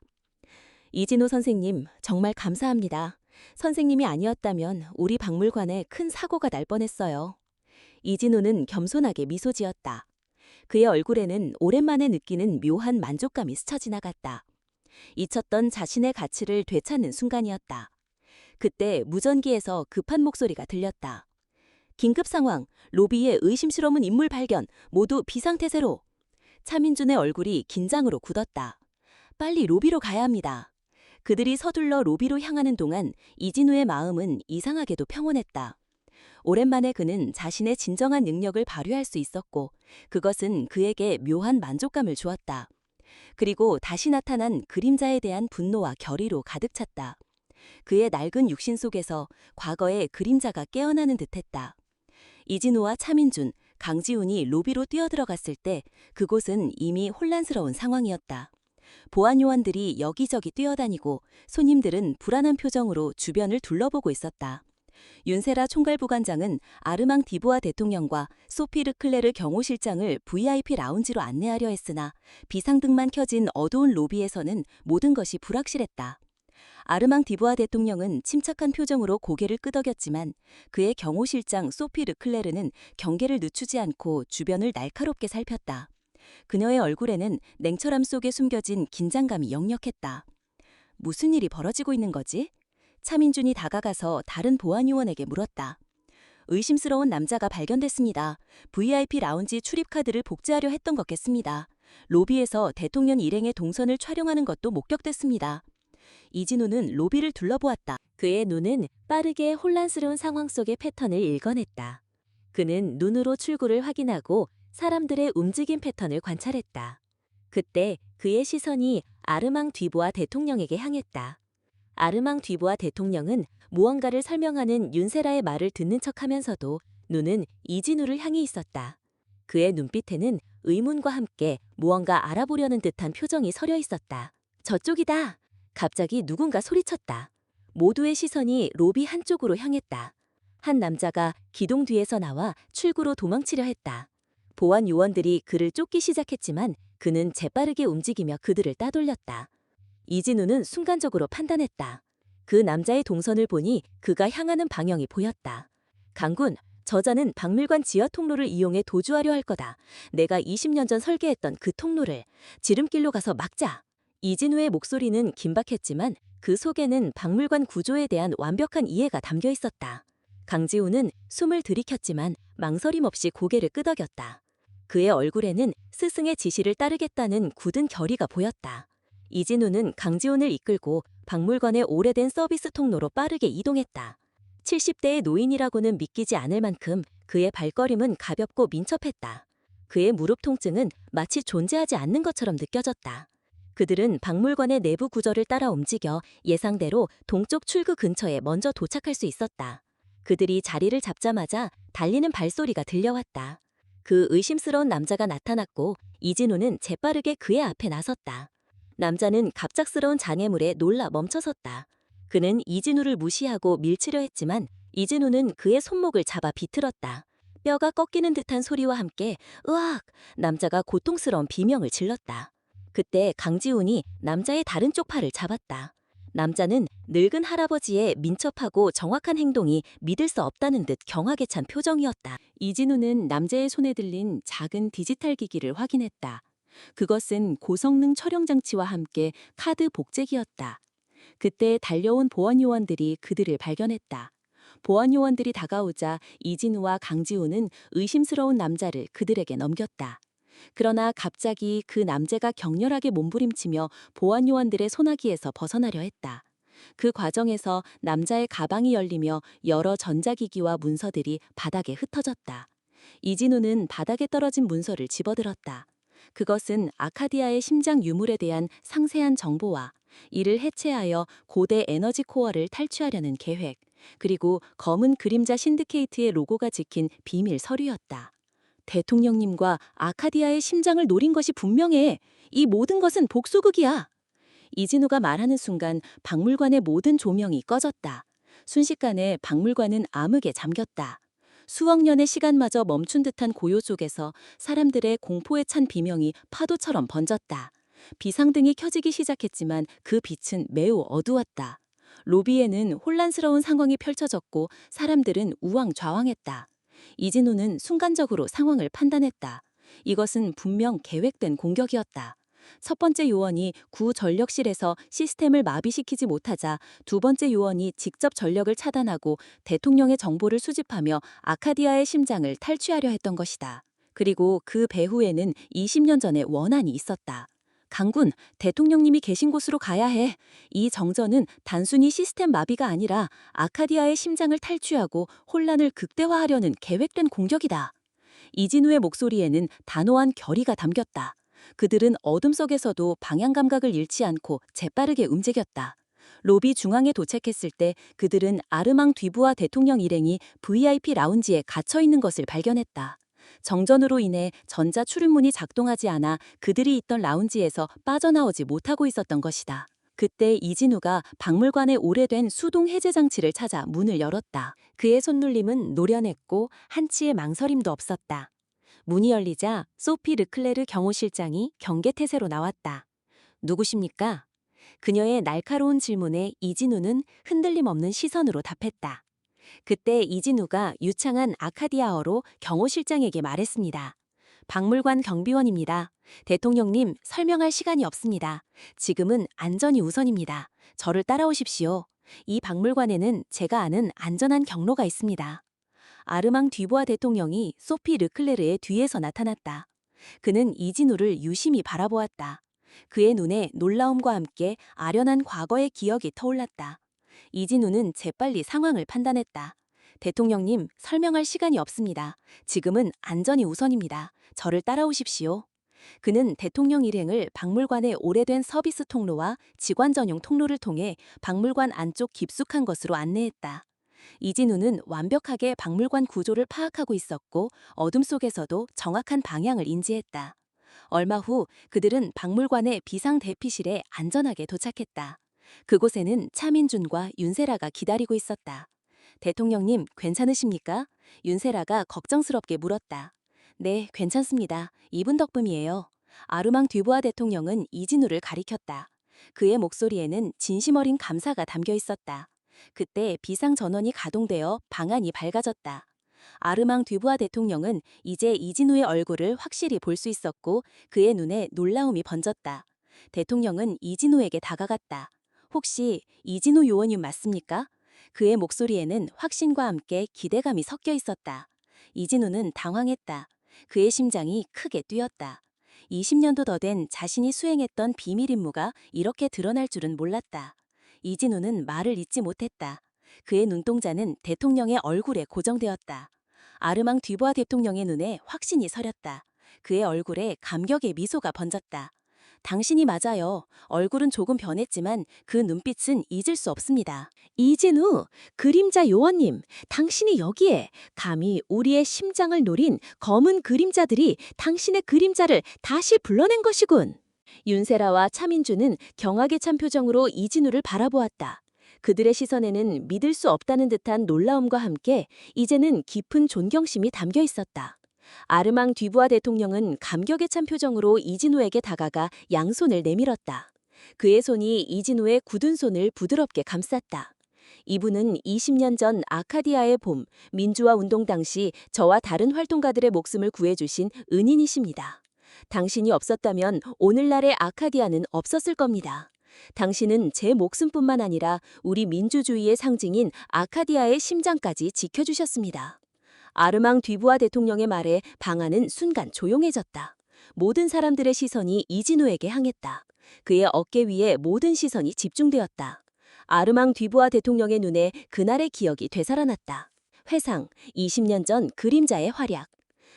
이진우 선생님, 정말 감사합니다. 선생님이 아니었다면 우리 박물관에 큰 사고가 날 뻔했어요. 이진우는 겸손하게 미소 지었다. 그의 얼굴에는 오랜만에 느끼는 묘한 만족감이 스쳐 지나갔다. 잊혔던 자신의 가치를 되찾는 순간이었다. 그때 무전기에서 급한 목소리가 들렸다. 긴급 상황, 로비에 의심스러운 인물 발견, 모두 비상태세로. 차민준의 얼굴이 긴장으로 굳었다. 빨리 로비로 가야 합니다. 그들이 서둘러 로비로 향하는 동안 이진우의 마음은 이상하게도 평온했다. 오랜만에 그는 자신의 진정한 능력을 발휘할 수 있었고 그것은 그에게 묘한 만족감을 주었다. 그리고 다시 나타난 그림자에 대한 분노와 결의로 가득 찼다. 그의 낡은 육신 속에서 과거의 그림자가 깨어나는 듯했다. 이진우와 차민준, 강지훈이 로비로 뛰어들어갔을 때 그곳은 이미 혼란스러운 상황이었다. 보안 요원들이 여기저기 뛰어다니고 손님들은 불안한 표정으로 주변을 둘러보고 있었다. 윤세라 총괄부관장은 아르망 디보아 대통령과 소피 르클레르 경호실장을 VIP 라운지로 안내하려 했으나 비상등만 켜진 어두운 로비에서는 모든 것이 불확실했다. 아르망 디보아 대통령은 침착한 표정으로 고개를 끄덕였지만 그의 경호실장 소피 르클레르는 경계를 늦추지 않고 주변을 날카롭게 살폈다. 그녀의 얼굴에는 냉철함 속에 숨겨진 긴장감이 역력했다. 무슨 일이 벌어지고 있는 거지? 차민준이 다가가서 다른 보안 요원에게 물었다. 의심스러운 남자가 발견됐습니다. VIP 라운지 출입카드를 복제하려 했던 거겠습니다. 로비에서 대통령 일행의 동선을 촬영하는 것도 목격됐습니다. 이진우는 로비를 둘러보았다. 그의 눈은 빠르게 혼란스러운 상황 속의 패턴을 읽어냈다. 그는 눈으로 출구를 확인하고 사람들의 움직임 패턴을 관찰했다. 그때 그의 시선이 아르망 뒤보아 대통령에게 향했다. 아르망 뒤보아 대통령은 무언가를 설명하는 윤세라의 말을 듣는 척하면서도 눈은 이진우를 향해 있었다. 그의 눈빛에는 의문과 함께 무언가 알아보려는 듯한 표정이 서려 있었다. 저쪽이다. 갑자기 누군가 소리쳤다. 모두의 시선이 로비 한쪽으로 향했다. 한 남자가 기동 뒤에서 나와 출구로 도망치려 했다. 보안 요원들이 그를 쫓기 시작했지만 그는 재빠르게 움직이며 그들을 따돌렸다. 이진우는 순간적으로 판단했다. 그 남자의 동선을 보니 그가 향하는 방향이 보였다. 강군, 저자는 박물관 지하 통로를 이용해 도주하려 할 거다. 내가 20년 전 설계했던 그 통로를 지름길로 가서 막자. 이진우의 목소리는 긴박했지만 그 속에는 박물관 구조에 대한 완벽한 이해가 담겨 있었다. 강지훈은 숨을 들이켰지만 망설임 없이 고개를 끄덕였다. 그의 얼굴에는 스승의 지시를 따르겠다는 굳은 결의가 보였다. 이진우는 강지훈을 이끌고 박물관의 오래된 서비스 통로로 빠르게 이동했다. 70대의 노인이라고는 믿기지 않을 만큼 그의 발걸음은 가볍고 민첩했다. 그의 무릎 통증은 마치 존재하지 않는 것처럼 느껴졌다. 그들은 박물관의 내부 구조를 따라 움직여 예상대로 동쪽 출구 근처에 먼저 도착할 수 있었다. 그들이 자리를 잡자마자 달리는 발소리가 들려왔다. 그 의심스러운 남자가 나타났고 이진우는 재빠르게 그의 앞에 나섰다. 남자는 갑작스러운 장애물에 놀라 멈춰섰다. 그는 이진우를 무시하고 밀치려 했지만 이진우는 그의 손목을 잡아 비틀었다. 뼈가 꺾이는 듯한 소리와 함께 으악! 남자가 고통스러운 비명을 질렀다. 그때 강지훈이 남자의 다른 쪽 팔을 잡았다. 남자는 늙은 할아버지의 민첩하고 정확한 행동이 믿을 수 없다는 듯 경악에 찬 표정이었다. 이진우는 남자의 손에 들린 작은 디지털 기기를 확인했다. 그것은 고성능 촬영 장치와 함께 카드 복제기였다. 그때 달려온 보안 요원들이 그들을 발견했다. 보안 요원들이 다가오자 이진우와 강지훈은 의심스러운 남자를 그들에게 넘겼다. 그러나 갑자기 그 남자가 격렬하게 몸부림치며 보안 요원들의 소나기에서 벗어나려 했다. 그 과정에서 남자의 가방이 열리며 여러 전자기기와 문서들이 바닥에 흩어졌다. 이진우는 바닥에 떨어진 문서를 집어들었다. 그것은 아카디아의 심장 유물에 대한 상세한 정보와 이를 해체하여 고대 에너지 코어를 탈취하려는 계획, 그리고 검은 그림자 신디케이트의 로고가 찍힌 비밀 서류였다. 대통령님과 아카디아의 심장을 노린 것이 분명해. 이 모든 것은 복수극이야. 이진우가 말하는 순간 박물관의 모든 조명이 꺼졌다. 순식간에 박물관은 암흑에 잠겼다. 수억 년의 시간마저 멈춘 듯한 고요 속에서 사람들의 공포에 찬 비명이 파도처럼 번졌다. 비상등이 켜지기 시작했지만 그 빛은 매우 어두웠다. 로비에는 혼란스러운 상황이 펼쳐졌고 사람들은 우왕좌왕했다. 이진우는 순간적으로 상황을 판단했다. 이것은 분명 계획된 공격이었다. 첫 번째 요원이 구 전력실에서 시스템을 마비시키지 못하자 두 번째 요원이 직접 전력을 차단하고 대통령의 정보를 수집하며 아카디아의 심장을 탈취하려 했던 것이다. 그리고 그 배후에는 20년 전의 원한이 있었다. 강군, 대통령님이 계신 곳으로 가야 해. 이 정전은 단순히 시스템 마비가 아니라 아카디아의 심장을 탈취하고 혼란을 극대화하려는 계획된 공격이다. 이진우의 목소리에는 단호한 결의가 담겼다. 그들은 어둠 속에서도 방향 감각을 잃지 않고 재빠르게 움직였다. 로비 중앙에 도착했을 때 그들은 아르망 뒤부와 대통령 일행이 VIP 라운지에 갇혀 있는 것을 발견했다. 정전으로 인해 전자 출입문이 작동하지 않아 그들이 있던 라운지에서 빠져나오지 못하고 있었던 것이다. 그때 이진우가 박물관의 오래된 수동 해제 장치를 찾아 문을 열었다. 그의 손놀림은 노련했고 한치의 망설임도 없었다. 문이 열리자 소피 르클레르 경호실장이 경계태세로 나왔다. 누구십니까? 그녀의 날카로운 질문에 이진우는 흔들림 없는 시선으로 답했다. 그때 이진우가 유창한 아카디아어로 경호실장에게 말했습니다. 박물관 경비원입니다. 대통령님, 설명할 시간이 없습니다. 지금은 안전이 우선입니다. 저를 따라오십시오. 이 박물관에는 제가 아는 안전한 경로가 있습니다. 아르망 뒤보아 대통령이 소피 르클레르의 뒤에서 나타났다. 그는 이진우를 유심히 바라보았다. 그의 눈에 놀라움과 함께 아련한 과거의 기억이 터올랐다. 이진우는 재빨리 상황을 판단했다. 대통령님, 설명할 시간이 없습니다. 지금은 안전이 우선입니다. 저를 따라오십시오. 그는 대통령 일행을 박물관의 오래된 서비스 통로와 직원 전용 통로를 통해 박물관 안쪽 깊숙한 곳으로 안내했다. 이진우는 완벽하게 박물관 구조를 파악하고 있었고 어둠 속에서도 정확한 방향을 인지했다. 얼마 후 그들은 박물관의 비상 대피실에 안전하게 도착했다. 그곳에는 차민준과 윤세라가 기다리고 있었다. 대통령님, 괜찮으십니까? 윤세라가 걱정스럽게 물었다. 네, 괜찮습니다. 이분 덕분이에요. 아르망 뒤보아 대통령은 이진우를 가리켰다. 그의 목소리에는 진심 어린 감사가 담겨 있었다. 그때 비상 전원이 가동되어 방안이 밝아졌다. 아르망 뒤보아 대통령은 이제 이진우의 얼굴을 확실히 볼 수 있었고 그의 눈에 놀라움이 번졌다. 대통령은 이진우에게 다가갔다. 혹시 이진우 요원님 맞습니까? 그의 목소리에는 확신과 함께 기대감이 섞여 있었다. 이진우는 당황했다. 그의 심장이 크게 뛰었다. 20년도 더 된 자신이 수행했던 비밀 임무가 이렇게 드러날 줄은 몰랐다. 이진우는 말을 잇지 못했다. 그의 눈동자는 대통령의 얼굴에 고정되었다. 아르망 뒤보아 대통령의 눈에 확신이 서렸다. 그의 얼굴에 감격의 미소가 번졌다. 당신이 맞아요. 얼굴은 조금 변했지만 그 눈빛은 잊을 수 없습니다. 이진우, 그림자 요원님, 당신이 여기에 감히 우리의 심장을 노린 검은 그림자들이 당신의 그림자를 다시 불러낸 것이군. 윤세라와 차민주는 경악에 찬 표정으로 이진우를 바라보았다. 그들의 시선에는 믿을 수 없다는 듯한 놀라움과 함께 이제는 깊은 존경심이 담겨 있었다. 아르망 뒤부아 대통령은 감격에 찬 표정으로 이진우에게 다가가 양손을 내밀었다. 그의 손이 이진우의 굳은 손을 부드럽게 감쌌다. 이분은 20년 전 아카디아의 봄, 민주화 운동 당시 저와 다른 활동가들의 목숨을 구해주신 은인이십니다. 당신이 없었다면 오늘날의 아카디아는 없었을 겁니다. 당신은 제 목숨뿐만 아니라 우리 민주주의의 상징인 아카디아의 심장까지 지켜주셨습니다. 아르망 뒤부아 대통령의 말에 방안은 순간 조용해졌다. 모든 사람들의 시선이 이진우에게 향했다. 그의 어깨 위에 모든 시선이 집중되었다. 아르망 뒤부아 대통령의 눈에 그날의 기억이 되살아났다. 회상, 20년 전 그림자의 활약.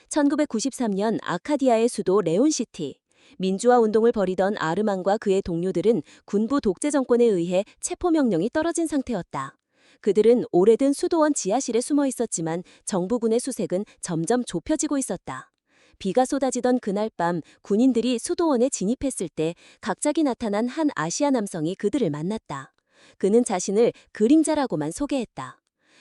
1993년 아카디아의 수도 레온시티. 민주화 운동을 벌이던 아르망과 그의 동료들은 군부 독재 정권에 의해 체포명령이 떨어진 상태였다. 그들은 오래된 수도원 지하실에 숨어 있었지만 정부군의 수색은 점점 좁혀지고 있었다. 비가 쏟아지던 그날 밤 군인들이 수도원에 진입했을 때 갑자기 나타난 한 아시아 남성이 그들을 만났다. 그는 자신을 그림자라고만 소개했다.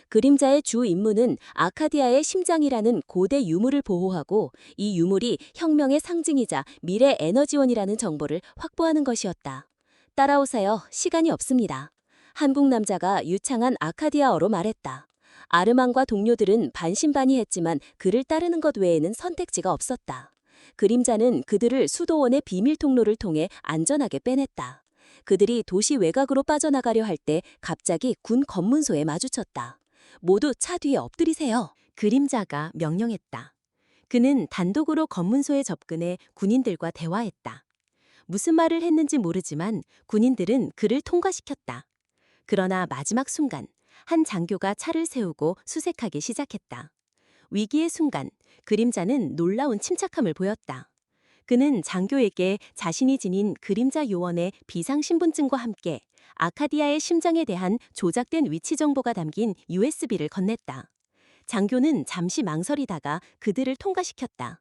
그림자의 주 임무는 아카디아의 심장이라는 고대 유물을 보호하고 이 유물이 혁명의 상징이자 미래 에너지원이라는 정보를 확보하는 것이었다. 따라오세요. 시간이 없습니다. 한국 남자가 유창한 아카디아어로 말했다. 아르망과 동료들은 반신반의했지만 그를 따르는 것 외에는 선택지가 없었다. 그림자는 그들을 수도원의 비밀 통로를 통해 안전하게 빼냈다. 그들이 도시 외곽으로 빠져나가려 할 때 갑자기 군 검문소에 마주쳤다. 모두 차 뒤에 엎드리세요. 그림자가 명령했다. 그는 단독으로 검문소에 접근해 군인들과 대화했다. 무슨 말을 했는지 모르지만 군인들은 그를 통과시켰다. 그러나 마지막 순간 한 장교가 차를 세우고 수색하기 시작했다. 위기의 순간 그림자는 놀라운 침착함을 보였다. 그는 장교에게 자신이 지닌 그림자 요원의 비상신분증과 함께 아카디아의 심장에 대한 조작된 위치 정보가 담긴 USB를 건넸다. 장교는 잠시 망설이다가 그들을 통과시켰다.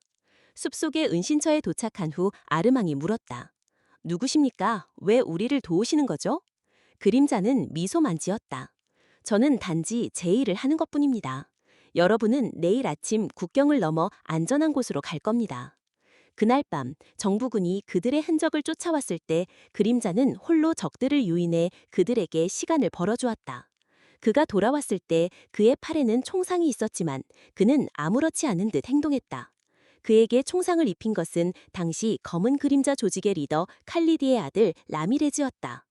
숲속의 은신처에 도착한 후 아르망이 물었다. 누구십니까? 왜 우리를 도우시는 거죠? 그림자는 미소만 지었다. 저는 단지 제 일을 하는 것뿐입니다. 여러분은 내일 아침 국경을 넘어 안전한 곳으로 갈 겁니다. 그날 밤 정부군이 그들의 흔적을 쫓아왔을 때 그림자는 홀로 적들을 유인해 그들에게 시간을 벌어주었다. 그가 돌아왔을 때 그의 팔에는 총상이 있었지만 그는 아무렇지 않은 듯 행동했다. 그에게 총상을 입힌 것은 당시 검은 그림자 조직의 리더 칼리디의 아들 라미레즈였다.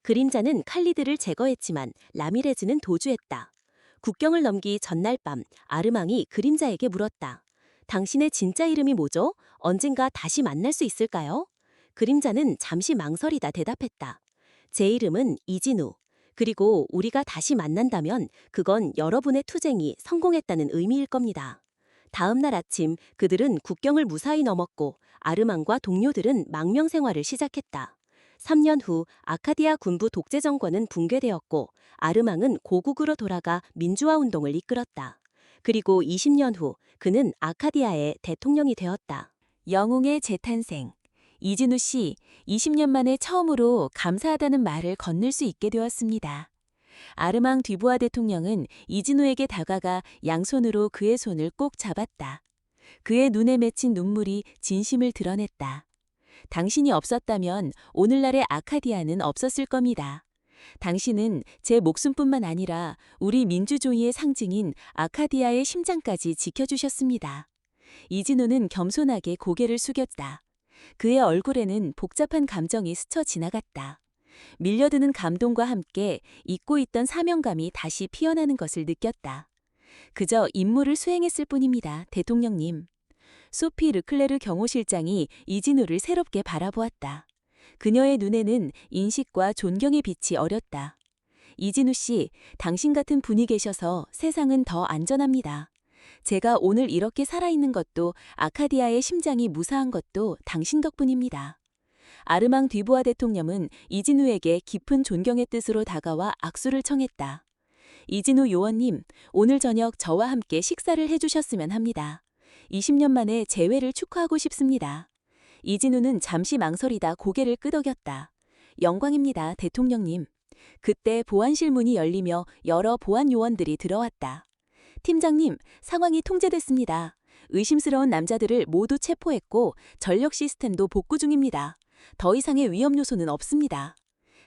그림자는 칼리드를 제거했지만 라미레즈는 도주했다. 국경을 넘기 전날 밤 아르망이 그림자에게 물었다. 당신의 진짜 이름이 뭐죠? 언젠가 다시 만날 수 있을까요? 그림자는 잠시 망설이다 대답했다. 제 이름은 이진우. 그리고 우리가 다시 만난다면 그건 여러분의 투쟁이 성공했다는 의미일 겁니다. 다음 날 아침 그들은 국경을 무사히 넘었고 아르망과 동료들은 망명 생활을 시작했다. 3년 후 아카디아 군부 독재 정권은 붕괴되었고 아르망은 고국으로 돌아가 민주화 운동을 이끌었다. 그리고 20년 후 그는 아카디아의 대통령이 되었다. 영웅의 재탄생. 이진우 씨, 20년 만에 처음으로 감사하다는 말을 건넬 수 있게 되었습니다. 아르망 뒤부아 대통령은 이진우에게 다가가 양손으로 그의 손을 꼭 잡았다. 그의 눈에 맺힌 눈물이 진심을 드러냈다. 당신이 없었다면 오늘날의 아카디아는 없었을 겁니다. 당신은 제 목숨뿐만 아니라 우리 민주주의의 상징인 아카디아의 심장까지 지켜주셨습니다. 이진우는 겸손하게 고개를 숙였다. 그의 얼굴에는 복잡한 감정이 스쳐 지나갔다. 밀려드는 감동과 함께 잊고 있던 사명감이 다시 피어나는 것을 느꼈다. 그저 임무를 수행했을 뿐입니다, 대통령님. 소피 르클레르 경호실장이 이진우를 새롭게 바라보았다. 그녀의 눈에는 인식과 존경의 빛이 어렸다. 이진우 씨, 당신 같은 분이 계셔서 세상은 더 안전합니다. 제가 오늘 이렇게 살아있는 것도 아카디아의 심장이 무사한 것도 당신 덕분입니다. 아르망 뒤부아 대통령은 이진우에게 깊은 존경의 뜻으로 다가와 악수를 청했다. 이진우 요원님, 오늘 저녁 저와 함께 식사를 해주셨으면 합니다. 20년 만에 재회를 축하하고 싶습니다. 이진우는 잠시 망설이다 고개를 끄덕였다. 영광입니다, 대통령님. 그때 보안실 문이 열리며 여러 보안 요원들이 들어왔다. 팀장님, 상황이 통제됐습니다. 의심스러운 남자들을 모두 체포했고 전력 시스템도 복구 중입니다. 더 이상의 위험 요소는 없습니다.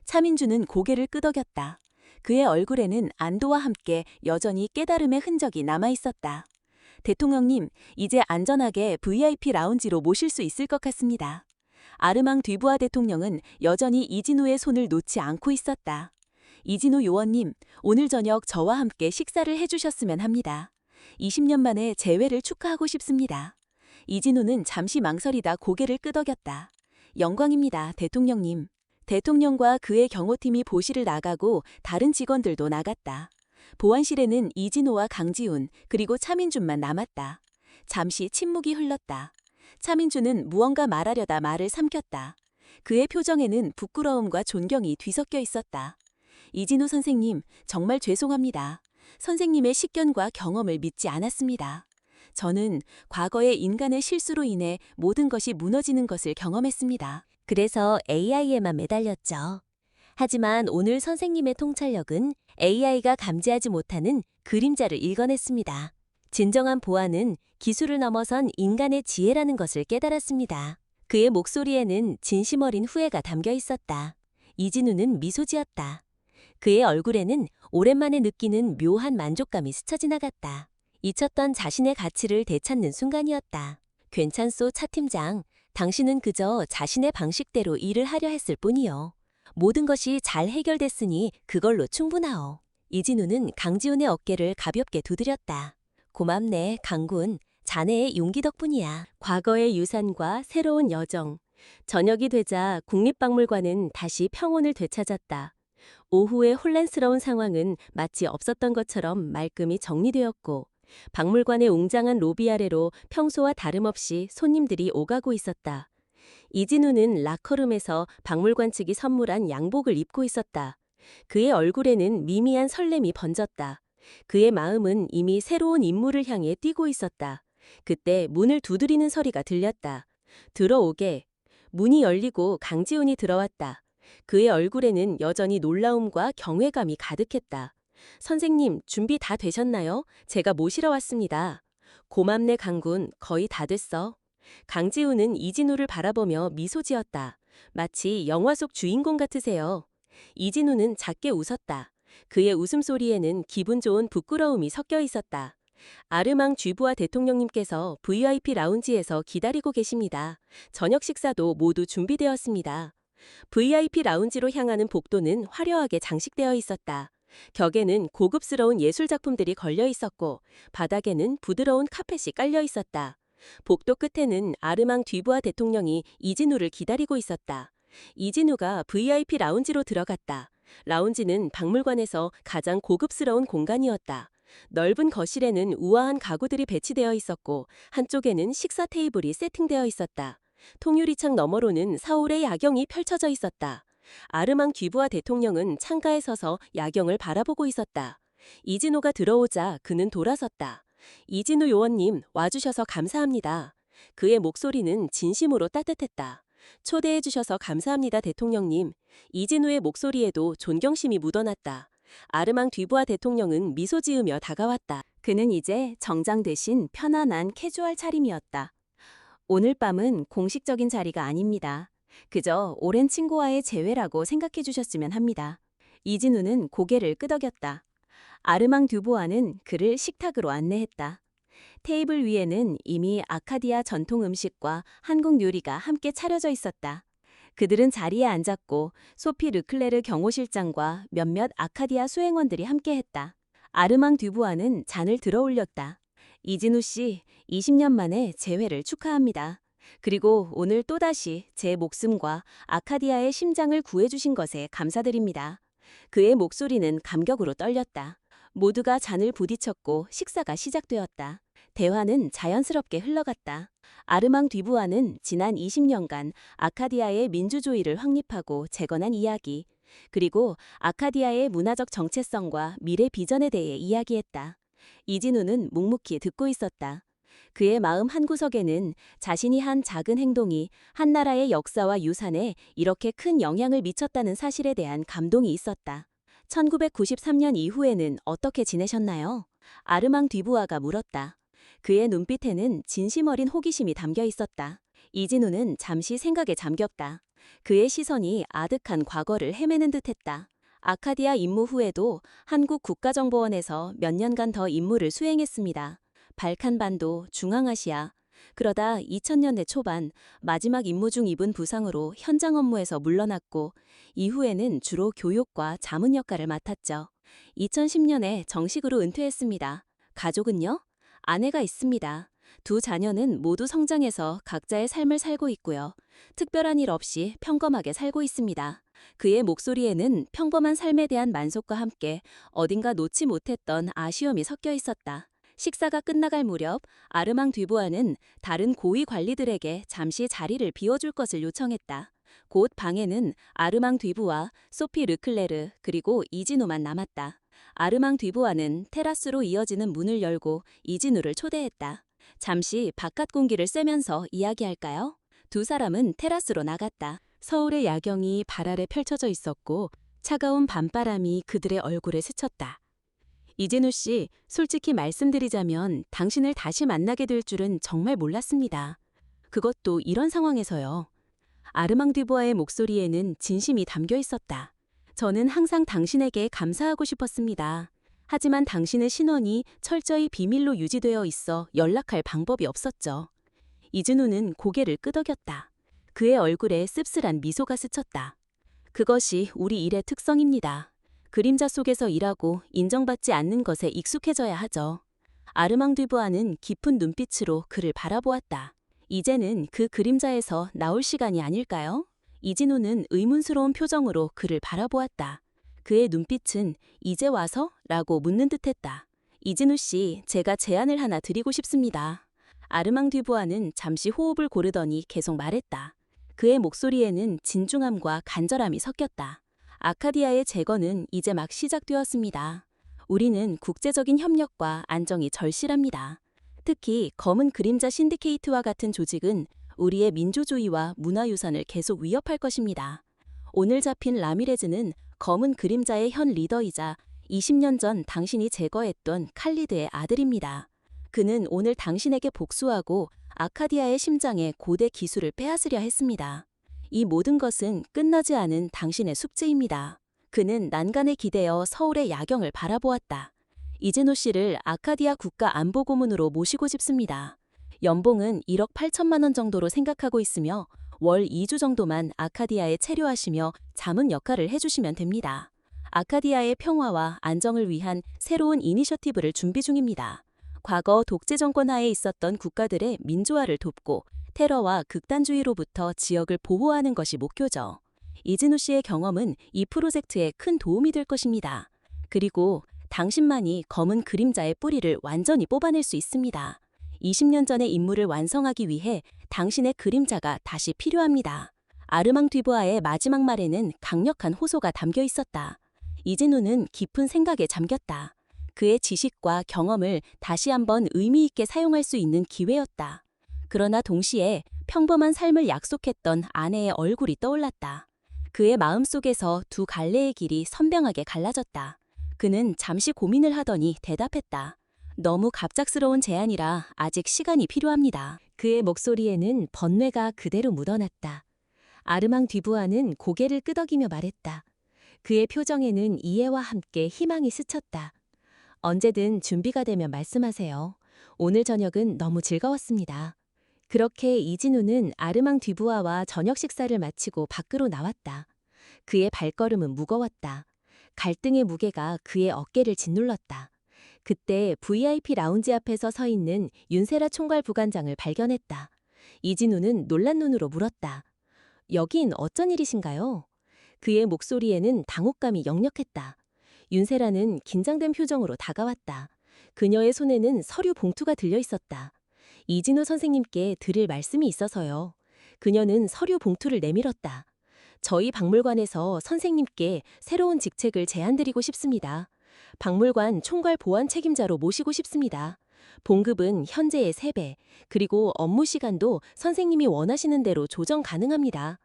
차민주는 고개를 끄덕였다. 그의 얼굴에는 안도와 함께 여전히 깨달음의 흔적이 남아있었다. 대통령님, 이제 안전하게 VIP 라운지로 모실 수 있을 것 같습니다. 아르망 뒤부아 대통령은 여전히 이진우의 손을 놓지 않고 있었다. 이진우 요원님, 오늘 저녁 저와 함께 식사를 해주셨으면 합니다. 20년 만에 재회를 축하하고 싶습니다. 이진우는 잠시 망설이다 고개를 끄덕였다. 영광입니다, 대통령님. 대통령과 그의 경호팀이 보실을 나가고 다른 직원들도 나갔다. 보안실에는 이진호와 강지훈 그리고 차민준만 남았다. 잠시 침묵이 흘렀다. 차민준은 무언가 말하려다 말을 삼켰다. 그의 표정에는 부끄러움과 존경이 뒤섞여 있었다. 이진호 선생님, 정말 죄송합니다. 선생님의 식견과 경험을 믿지 않았습니다. 저는 과거의 인간의 실수로 인해 모든 것이 무너지는 것을 경험했습니다. 그래서 AI에만 매달렸죠. 하지만 오늘 선생님의 통찰력은 AI가 감지하지 못하는 그림자를 읽어냈습니다. 진정한 보안은 기술을 넘어선 인간의 지혜라는 것을 깨달았습니다. 그의 목소리에는 진심 어린 후회가 담겨 있었다. 이진우는 미소 지었다. 그의 얼굴에는 오랜만에 느끼는 묘한 만족감이 스쳐 지나갔다. 잊혔던 자신의 가치를 되찾는 순간이었다. 괜찮소, 차 팀장. 당신은 그저 자신의 방식대로 일을 하려 했을 뿐이요. 모든 것이 잘 해결됐으니 그걸로 충분하오. 이진우는 강지훈의 어깨를 가볍게 두드렸다. 고맙네, 강군. 자네의 용기 덕분이야. 과거의 유산과 새로운 여정. 저녁이 되자 국립박물관은 다시 평온을 되찾았다. 오후의 혼란스러운 상황은 마치 없었던 것처럼 말끔히 정리되었고, 박물관의 웅장한 로비 아래로 평소와 다름없이 손님들이 오가고 있었다. 이진우는 라커룸에서 박물관 측이 선물한 양복을 입고 있었다. 그의 얼굴에는 미미한 설렘이 번졌다. 그의 마음은 이미 새로운 임무를 향해 뛰고 있었다. 그때 문을 두드리는 소리가 들렸다. 들어오게. 문이 열리고 강지훈이 들어왔다. 그의 얼굴에는 여전히 놀라움과 경외감이 가득했다. 선생님, 준비 다 되셨나요? 제가 모시러 왔습니다. 고맙네, 강군. 거의 다 됐어. 강지훈은 이진우를 바라보며 미소 지었다. 마치 영화 속 주인공 같으세요. 이진우는 작게 웃었다. 그의 웃음소리에는 기분 좋은 부끄러움이 섞여 있었다. 아르망 쥐부아 대통령님께서 VIP 라운지에서 기다리고 계십니다. 저녁 식사도 모두 준비되었습니다. VIP 라운지로 향하는 복도는 화려하게 장식되어 있었다. 격에는 고급스러운 예술작품들이 걸려 있었고 바닥에는 부드러운 카펫이 깔려 있었다. 복도 끝에는 아르망 쥐부아 대통령이 이진우를 기다리고 있었다. 이진우가 VIP 라운지로 들어갔다. 라운지는 박물관에서 가장 고급스러운 공간이었다. 넓은 거실에는 우아한 가구들이 배치되어 있었고 한쪽에는 식사 테이블이 세팅되어 있었다. 통유리창 너머로는 서울의 야경이 펼쳐져 있었다. 아르망 쥐부아 대통령은 창가에 서서 야경을 바라보고 있었다. 이진우가 들어오자 그는 돌아섰다. 이진우 요원님, 와주셔서 감사합니다. 그의 목소리는 진심으로 따뜻했다. 초대해 주셔서 감사합니다, 대통령님. 이진우의 목소리에도 존경심이 묻어났다. 아르망 쥐부아 대통령은 미소 지으며 다가왔다. 그는 이제 정장 대신 편안한 캐주얼 차림이었다. 오늘 밤은 공식적인 자리가 아닙니다. 그저 오랜 친구와의 재회라고 생각해 주셨으면 합니다. 이진우는 고개를 끄덕였다. 아르망 듀보아는 그를 식탁으로 안내했다. 테이블 위에는 이미 아카디아 전통 음식과 한국 요리가 함께 차려져 있었다. 그들은 자리에 앉았고 소피 르클레르 경호실장과 몇몇 아카디아 수행원들이 함께했다. 아르망 듀보아는 잔을 들어 올렸다. 이진우 씨, 20년 만에 재회를 축하합니다. 그리고 오늘 또다시 제 목숨과 아카디아의 심장을 구해주신 것에 감사드립니다. 그의 목소리는 감격으로 떨렸다. 모두가 잔을 부딪혔고 식사가 시작되었다. 대화는 자연스럽게 흘러갔다. 아르망 듀부아는 지난 20년간 아카디아의 민주주의를 확립하고 재건한 이야기, 그리고 아카디아의 문화적 정체성과 미래 비전에 대해 이야기했다. 이진우는 묵묵히 듣고 있었다. 그의 마음 한구석에는 자신이 한 작은 행동이 한 나라의 역사와 유산에 이렇게 큰 영향을 미쳤다는 사실에 대한 감동이 있었다. 1993년 이후에는 어떻게 지내셨나요? 아르망 듀부아가 물었다. 그의 눈빛에는 진심 어린 호기심이 담겨 있었다. 이진우는 잠시 생각에 잠겼다. 그의 시선이 아득한 과거를 헤매는 듯했다. 아카디아 임무 후에도 한국 국가정보원에서 몇 년간 더 임무를 수행했습니다. 발칸반도, 중앙아시아. 그러다 2000년대 초반 마지막 임무 중 입은 부상으로 현장 업무에서 물러났고 이후에는 주로 교육과 자문 역할을 맡았죠. 2010년에 정식으로 은퇴했습니다. 가족은요? 아내가 있습니다. 두 자녀는 모두 성장해서 각자의 삶을 살고 있고요. 특별한 일 없이 평범하게 살고 있습니다. 그의 목소리에는 평범한 삶에 대한 만족과 함께 어딘가 놓지 못했던 아쉬움이 섞여 있었다. 식사가 끝나갈 무렵 아르망 듀부아는 다른 고위 관리들에게 잠시 자리를 비워줄 것을 요청했다. 곧 방에는 아르망 듀부아, 소피 르클레르 그리고 이진우만 남았다. 아르망 듀부아는 테라스로 이어지는 문을 열고 이진우를 초대했다. 잠시 바깥 공기를 쐬면서 이야기할까요? 두 사람은 테라스로 나갔다. 서울의 야경이 발 아래 펼쳐져 있었고 차가운 밤바람이 그들의 얼굴에 스쳤다. 이진우 씨, 솔직히 말씀드리자면 당신을 다시 만나게 될 줄은 정말 몰랐습니다. 그것도 이런 상황에서요. 아르망 듀보아의 목소리에는 진심이 담겨 있었다. 저는 항상 당신에게 감사하고 싶었습니다. 하지만 당신의 신원이 철저히 비밀로 유지되어 있어 연락할 방법이 없었죠. 이진우는 고개를 끄덕였다. 그의 얼굴에 씁쓸한 미소가 스쳤다. 그것이 우리 일의 특성입니다. 그림자 속에서 일하고 인정받지 않는 것에 익숙해져야 하죠. 아르망 듀부아는 깊은 눈빛으로 그를 바라보았다. 이제는 그 그림자에서 나올 시간이 아닐까요? 이진우는 의문스러운 표정으로 그를 바라보았다. 그의 눈빛은 이제 와서? 라고 묻는 듯했다. 이진우 씨, 제가 제안을 하나 드리고 싶습니다. 아르망 듀부아는 잠시 호흡을 고르더니 계속 말했다. 그의 목소리에는 진중함과 간절함이 섞였다. 아카디아의 재건은 이제 막 시작되었습니다. 우리는 국제적인 협력과 안정이 절실합니다. 특히 검은 그림자 신디케이트와 같은 조직은 우리의 민주주의와 문화유산을 계속 위협할 것입니다. 오늘 잡힌 라미레즈는 검은 그림자의 현 리더이자 20년 전 당신이 제거했던 칼리드의 아들입니다. 그는 오늘 당신에게 복수하고 아카디아의 심장에 고대 기술을 빼앗으려 했습니다. 이 모든 것은 끝나지 않은 당신의 숙제입니다. 그는 난간에 기대어 서울의 야경을 바라보았다. 이진우 씨를 아카디아 국가안보고문으로 모시고 싶습니다. 연봉은 1억 8천만 원 정도로 생각하고 있으며 월 2주 정도만 아카디아에 체류하시며 자문 역할을 해주시면 됩니다. 아카디아의 평화와 안정을 위한 새로운 이니셔티브를 준비 중입니다. 과거 독재 정권 하에 있었던 국가들의 민주화를 돕고 테러와 극단주의로부터 지역을 보호하는 것이 목표죠. 이진우 씨의 경험은 이 프로젝트에 큰 도움이 될 것입니다. 그리고 당신만이 검은 그림자의 뿌리를 완전히 뽑아낼 수 있습니다. 20년 전의 임무를 완성하기 위해 당신의 그림자가 다시 필요합니다. 아르망 듀부아의 마지막 말에는 강력한 호소가 담겨 있었다. 이진우는 깊은 생각에 잠겼다. 그의 지식과 경험을 다시 한번 의미 있게 사용할 수 있는 기회였다. 그러나 동시에 평범한 삶을 약속했던 아내의 얼굴이 떠올랐다. 그의 마음속에서 두 갈래의 길이 선명하게 갈라졌다. 그는 잠시 고민을 하더니 대답했다. 너무 갑작스러운 제안이라 아직 시간이 필요합니다. 그의 목소리에는 번뇌가 그대로 묻어났다. 아르망 듀부아는 고개를 끄덕이며 말했다. 그의 표정에는 이해와 함께 희망이 스쳤다. 언제든 준비가 되면 말씀하세요. 오늘 저녁은 너무 즐거웠습니다. 그렇게 이진우는 아르망 듀부아와 저녁 식사를 마치고 밖으로 나왔다. 그의 발걸음은 무거웠다. 갈등의 무게가 그의 어깨를 짓눌렀다. 그때 VIP 라운지 앞에서 서 있는 윤세라 총괄 부관장을 발견했다. 이진우는 놀란 눈으로 물었다. 여긴 어쩐 일이신가요? 그의 목소리에는 당혹감이 역력했다. 윤세라는 긴장된 표정으로 다가왔다. 그녀의 손에는 서류 봉투가 들려 있었다. 이진우 선생님께 드릴 말씀이 있어서요. 그녀는 서류 봉투를 내밀었다. 저희 박물관에서 선생님께 새로운 직책을 제안드리고 싶습니다. 박물관 총괄 보안 책임자로 모시고 싶습니다. 봉급은 현재의 3배, 그리고 업무 시간도 선생님이 원하시는 대로 조정 가능합니다.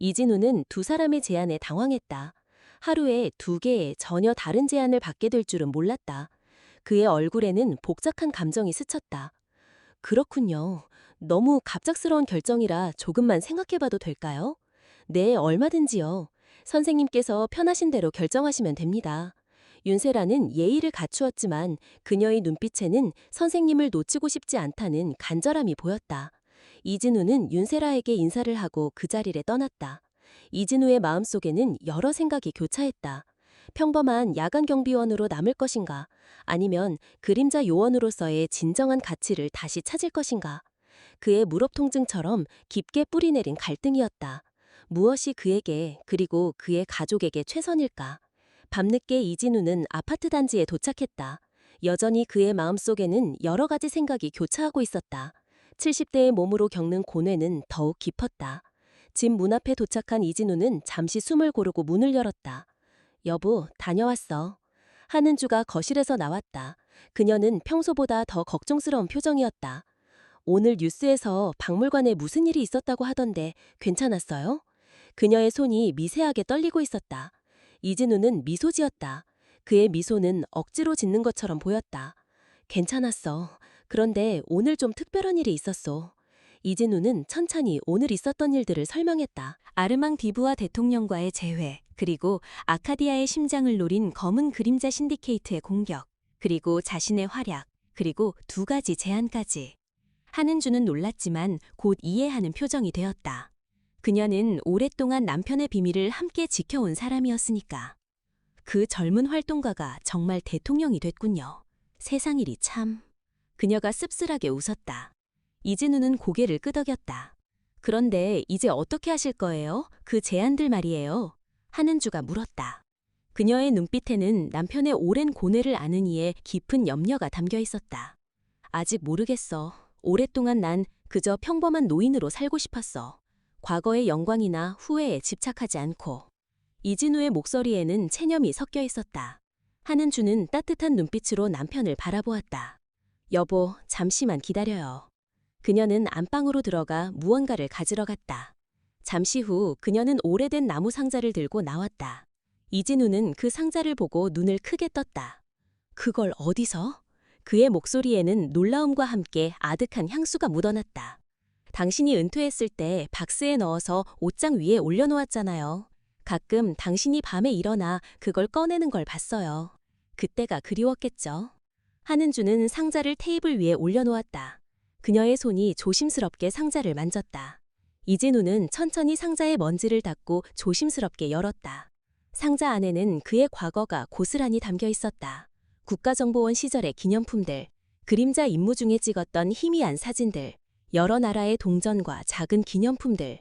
이진우는 두 사람의 제안에 당황했다. 하루에 2개의 전혀 다른 제안을 받게 될 줄은 몰랐다. 그의 얼굴에는 복잡한 감정이 스쳤다. 그렇군요. 너무 갑작스러운 결정이라 조금만 생각해봐도 될까요? 네, 얼마든지요. 선생님께서 편하신 대로 결정하시면 됩니다. 윤세라는 예의를 갖추었지만 그녀의 눈빛에는 선생님을 놓치고 싶지 않다는 간절함이 보였다. 이진우는 윤세라에게 인사를 하고 그 자리를 떠났다. 이진우의 마음속에는 여러 생각이 교차했다. 평범한 야간 경비원으로 남을 것인가? 아니면 그림자 요원으로서의 진정한 가치를 다시 찾을 것인가? 그의 무릎 통증처럼 깊게 뿌리내린 갈등이었다. 무엇이 그에게 그리고 그의 가족에게 최선일까? 밤늦게 이진우는 아파트 단지에 도착했다. 여전히 그의 마음속에는 여러 가지 생각이 교차하고 있었다. 70대의 몸으로 겪는 고뇌는 더욱 깊었다. 집 문 앞에 도착한 이진우는 잠시 숨을 고르고 문을 열었다. 여보, 다녀왔어. 한은주가 거실에서 나왔다. 그녀는 평소보다 더 걱정스러운 표정이었다. 오늘 뉴스에서 박물관에 무슨 일이 있었다고 하던데 괜찮았어요? 그녀의 손이 미세하게 떨리고 있었다. 이진우는 미소 지었다. 그의 미소는 억지로 짓는 것처럼 보였다. 괜찮았어. 그런데 오늘 좀 특별한 일이 있었어. 이진우는 천천히 오늘 있었던 일들을 설명했다. 아르망 듀부아 대통령과의 재회, 그리고 아카디아의 심장을 노린 검은 그림자 신디케이트의 공격, 그리고 자신의 활약, 그리고 2가지 제안까지. 한은주는 놀랐지만 곧 이해하는 표정이 되었다. 그녀는 오랫동안 남편의 비밀을 함께 지켜온 사람이었으니까. 그 젊은 활동가가 정말 대통령이 됐군요. 세상 일이 참. 그녀가 씁쓸하게 웃었다. 이진우는 고개를 끄덕였다. 그런데 이제 어떻게 하실 거예요? 그 제안들 말이에요. 한은주가 물었다. 그녀의 눈빛에는 남편의 오랜 고뇌를 아는 이의 깊은 염려가 담겨 있었다. 아직 모르겠어. 오랫동안 난 그저 평범한 노인으로 살고 싶었어. 과거의 영광이나 후회에 집착하지 않고. 이진우의 목소리에는 체념이 섞여 있었다. 한은주는 따뜻한 눈빛으로 남편을 바라보았다. 여보, 잠시만 기다려요. 그녀는 안방으로 들어가 무언가를 가지러 갔다. 잠시 후 그녀는 오래된 나무 상자를 들고 나왔다. 이진우는 그 상자를 보고 눈을 크게 떴다. 그걸 어디서? 그의 목소리에는 놀라움과 함께 아득한 향수가 묻어났다. 당신이 은퇴했을 때 박스에 넣어서 옷장 위에 올려놓았잖아요. 가끔 당신이 밤에 일어나 그걸 꺼내는 걸 봤어요. 그때가 그리웠겠죠. 한은주는 상자를 테이블 위에 올려놓았다. 그녀의 손이 조심스럽게 상자를 만졌다. 이진우는 천천히 상자의 먼지를 닦고 조심스럽게 열었다. 상자 안에는 그의 과거가 고스란히 담겨 있었다. 국가정보원 시절의 기념품들, 그림자 임무 중에 찍었던 희미한 사진들, 여러 나라의 동전과 작은 기념품들.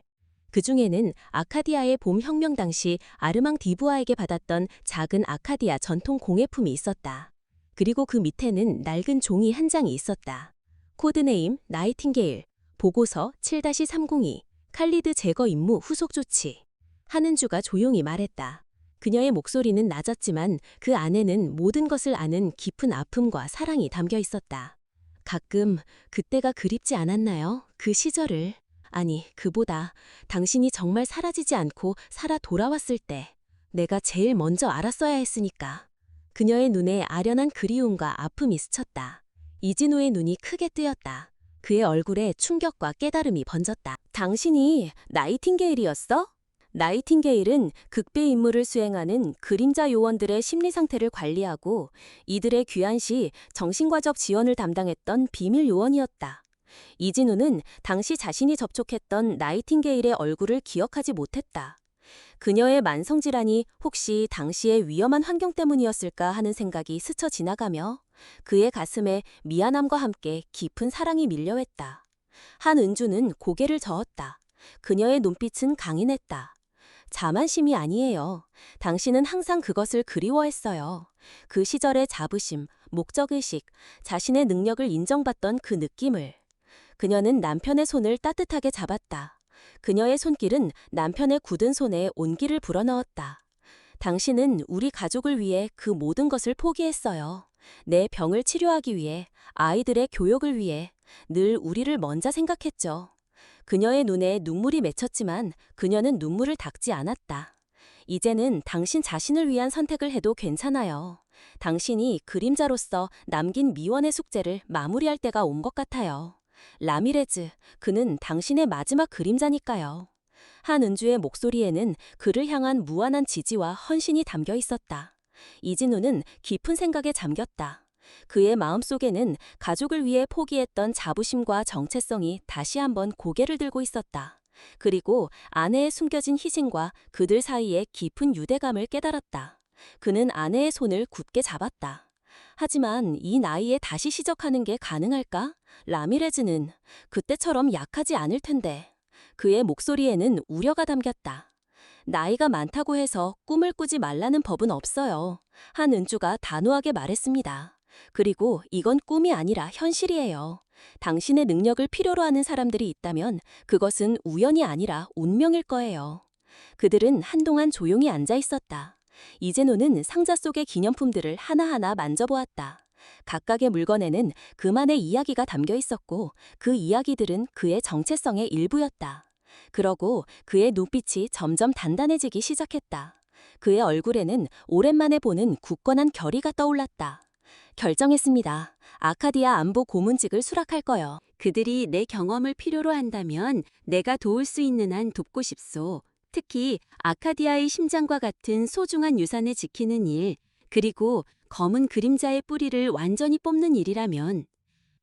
그 중에는 아카디아의 봄 혁명 당시 아르망 디부아에게 받았던 작은 아카디아 전통 공예품이 있었다. 그리고 그 밑에는 낡은 종이 한 장이 있었다. 코드네임 나이팅게일, 보고서 7-302, 칼리드 제거 임무 후속 조치. 한은주가 조용히 말했다. 그녀의 목소리는 낮았지만 그 안에는 모든 것을 아는 깊은 아픔과 사랑이 담겨 있었다. 가끔 그때가 그립지 않았나요? 그 시절을. 아니, 그보다 당신이 정말 사라지지 않고 살아 돌아왔을 때 내가 제일 먼저 알았어야 했으니까. 그녀의 눈에 아련한 그리움과 아픔이 스쳤다. 이진우의 눈이 크게 뜨였다. 그의 얼굴에 충격과 깨달음이 번졌다. 당신이 나이팅게일이었어? 나이팅게일은 극비 임무를 수행하는 그림자 요원들의 심리 상태를 관리하고 이들의 귀환 시 정신과적 지원을 담당했던 비밀 요원이었다. 이진우는 당시 자신이 접촉했던 나이팅게일의 얼굴을 기억하지 못했다. 그녀의 만성질환이 혹시 당시의 위험한 환경 때문이었을까 하는 생각이 스쳐 지나가며 그의 가슴에 미안함과 함께 깊은 사랑이 밀려했다. 한은주는 고개를 저었다. 그녀의 눈빛은 강인했다. 자만심이 아니에요. 당신은 항상 그것을 그리워했어요. 그 시절의 자부심, 목적의식, 자신의 능력을 인정받던 그 느낌을. 그녀는 남편의 손을 따뜻하게 잡았다. 그녀의 손길은 남편의 굳은 손에 온기를 불어넣었다. 당신은 우리 가족을 위해 그 모든 것을 포기했어요. 내 병을 치료하기 위해, 아이들의 교육을 위해 늘 우리를 먼저 생각했죠. 그녀의 눈에 눈물이 맺혔지만 그녀는 눈물을 닦지 않았다. 이제는 당신 자신을 위한 선택을 해도 괜찮아요. 당신이 그림자로서 남긴 미원의 숙제를 마무리할 때가 온 것 같아요. 라미레즈, 그는 당신의 마지막 그림자니까요. 한은주의 목소리에는 그를 향한 무한한 지지와 헌신이 담겨 있었다. 이진우는 깊은 생각에 잠겼다. 그의 마음속에는 가족을 위해 포기했던 자부심과 정체성이 다시 한번 고개를 들고 있었다. 그리고 아내의 숨겨진 희생과 그들 사이의 깊은 유대감을 깨달았다. 그는 아내의 손을 굳게 잡았다. 하지만 이 나이에 다시 시작하는 게 가능할까? 라미레즈는 그때처럼 약하지 않을 텐데. 그의 목소리에는 우려가 담겼다. 나이가 많다고 해서 꿈을 꾸지 말라는 법은 없어요. 한은주가 단호하게 말했습니다. 그리고 이건 꿈이 아니라 현실이에요. 당신의 능력을 필요로 하는 사람들이 있다면 그것은 우연이 아니라 운명일 거예요. 그들은 한동안 조용히 앉아 있었다. 이진우는 상자 속의 기념품들을 하나하나 만져보았다. 각각의 물건에는 그만의 이야기가 담겨 있었고 그 이야기들은 그의 정체성의 일부였다. 그러고 그의 눈빛이 점점 단단해지기 시작했다. 그의 얼굴에는 오랜만에 보는 굳건한 결의가 떠올랐다. 결정했습니다. 아카디아 안보 고문직을 수락할 거요. 그들이 내 경험을 필요로 한다면 내가 도울 수 있는 한 돕고 싶소. 특히 아카디아의 심장과 같은 소중한 유산을 지키는 일, 그리고 검은 그림자의 뿌리를 완전히 뽑는 일이라면.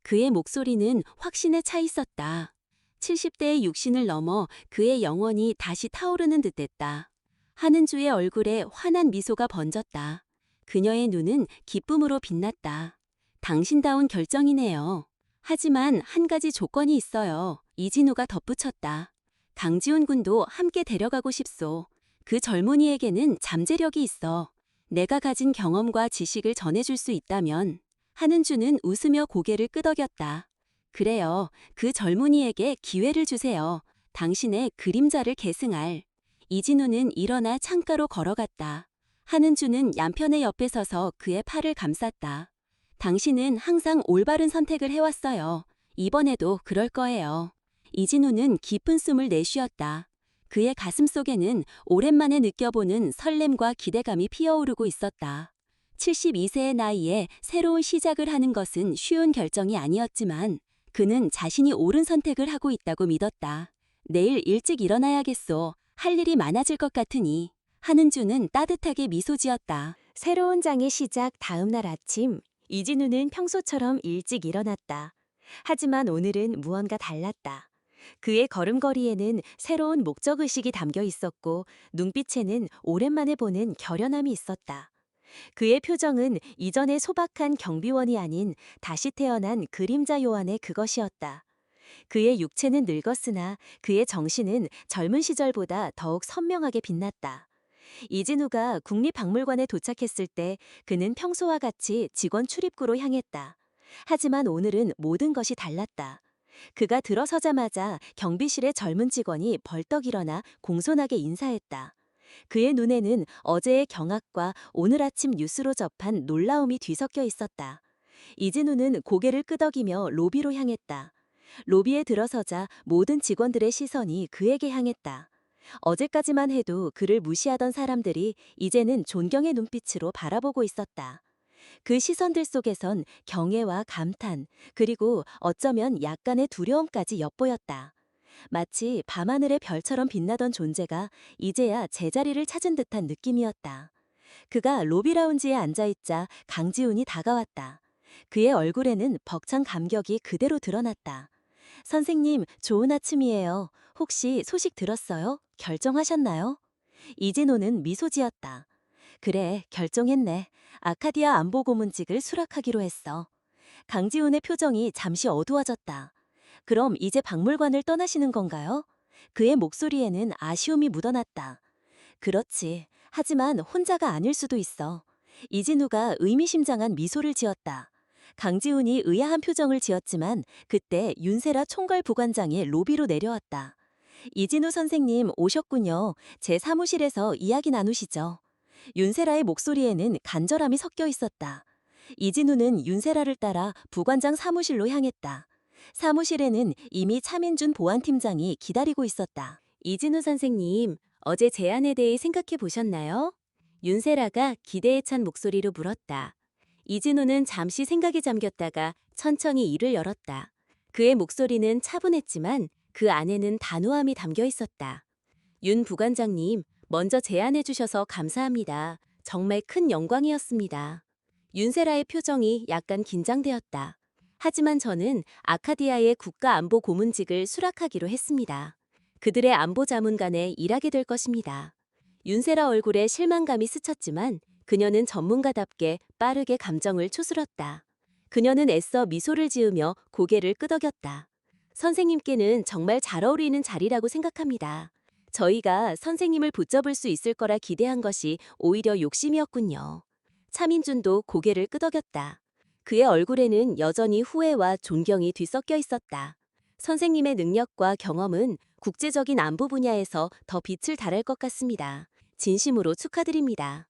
그의 목소리는 확신에 차 있었다. 70대의 육신을 넘어 그의 영혼이 다시 타오르는 듯했다. 한은주의 얼굴에 환한 미소가 번졌다. 그녀의 눈은 기쁨으로 빛났다. 당신다운 결정이네요. 하지만 한 가지 조건이 있어요. 이진우가 덧붙였다. 강지훈 군도 함께 데려가고 싶소. 그 젊은이에게는 잠재력이 있어. 내가 가진 경험과 지식을 전해줄 수 있다면. 한은주는 웃으며 고개를 끄덕였다. 그래요. 그 젊은이에게 기회를 주세요. 당신의 그림자를 계승할. 이진우는 일어나 창가로 걸어갔다. 한은주는 얌편의 옆에 서서 그의 팔을 감쌌다. 당신은 항상 올바른 선택을 해왔어요. 이번에도 그럴 거예요. 이진우는 깊은 숨을 내쉬었다. 그의 가슴 속에는 오랜만에 느껴보는 설렘과 기대감이 피어오르고 있었다. 72세의 나이에 새로운 시작을 하는 것은 쉬운 결정이 아니었지만 그는 자신이 옳은 선택을 하고 있다고 믿었다. 내일 일찍 일어나야겠소. 할 일이 많아질 것 같으니. 한은주는 따뜻하게 미소 지었다. 새로운 장의 시작 다음 날 아침, 이진우는 평소처럼 일찍 일어났다. 하지만 오늘은 무언가 달랐다. 그의 걸음걸이에는 새로운 목적의식이 담겨 있었고 눈빛에는 오랜만에 보는 결연함이 있었다. 그의 표정은 이전의 소박한 경비원이 아닌 다시 태어난 그림자 요한의 그것이었다. 그의 육체는 늙었으나 그의 정신은 젊은 시절보다 더욱 선명하게 빛났다. 이진우가 국립박물관에 도착했을 때 그는 평소와 같이 직원 출입구로 향했다. 하지만 오늘은 모든 것이 달랐다. 그가 들어서자마자 경비실의 젊은 직원이 벌떡 일어나 공손하게 인사했다. 그의 눈에는 어제의 경악과 오늘 아침 뉴스로 접한 놀라움이 뒤섞여 있었다. 이진우는 고개를 끄덕이며 로비로 향했다. 로비에 들어서자 모든 직원들의 시선이 그에게 향했다. 어제까지만 해도 그를 무시하던 사람들이 이제는 존경의 눈빛으로 바라보고 있었다. 그 시선들 속에선 경애와 감탄, 그리고 어쩌면 약간의 두려움까지 엿보였다. 마치 밤하늘의 별처럼 빛나던 존재가 이제야 제자리를 찾은 듯한 느낌이었다. 그가 로비 라운지에 앉아있자 강지훈이 다가왔다. 그의 얼굴에는 벅찬 감격이 그대로 드러났다. 선생님, 좋은 아침이에요. 혹시 소식 들었어요? 결정하셨나요? 이진호는 미소 지었다. 그래, 결정했네. 아카디아 안보 고문직을 수락하기로 했어. 강지훈의 표정이 잠시 어두워졌다. 그럼 이제 박물관을 떠나시는 건가요? 그의 목소리에는 아쉬움이 묻어났다. 그렇지. 하지만 혼자가 아닐 수도 있어. 이진우가 의미심장한 미소를 지었다. 강지훈이 의아한 표정을 지었지만 그때 윤세라 총괄 부관장이 로비로 내려왔다. 이진우 선생님 오셨군요. 제 사무실에서 이야기 나누시죠. 윤세라의 목소리에는 간절함이 섞여 있었다. 이진우는 윤세라를 따라 부관장 사무실로 향했다. 사무실에는 이미 차민준 보안팀장이 기다리고 있었다. 이진우 선생님, 어제 제안에 대해 생각해 보셨나요? 윤세라가 기대에 찬 목소리로 물었다. 이진우는 잠시 생각에 잠겼다가 천천히 입을 열었다. 그의 목소리는 차분했지만 그 안에는 단호함이 담겨 있었다. 윤 부관장님, 먼저 제안해 주셔서 감사합니다. 정말 큰 영광이었습니다. 윤세라의 표정이 약간 긴장되었다. 하지만 저는 아카디아의 국가안보 고문직을 수락하기로 했습니다. 그들의 안보 자문관에 일하게 될 것입니다. 윤세라 얼굴에 실망감이 스쳤지만 그녀는 전문가답게 빠르게 감정을 추스렀다. 그녀는 애써 미소를 지으며 고개를 끄덕였다. 선생님께는 정말 잘 어울리는 자리라고 생각합니다. 저희가 선생님을 붙잡을 수 있을 거라 기대한 것이 오히려 욕심이었군요. 차민준도 고개를 끄덕였다. 그의 얼굴에는 여전히 후회와 존경이 뒤섞여 있었다. 선생님의 능력과 경험은 국제적인 안보 분야에서 더 빛을 발할 것 같습니다. 진심으로 축하드립니다.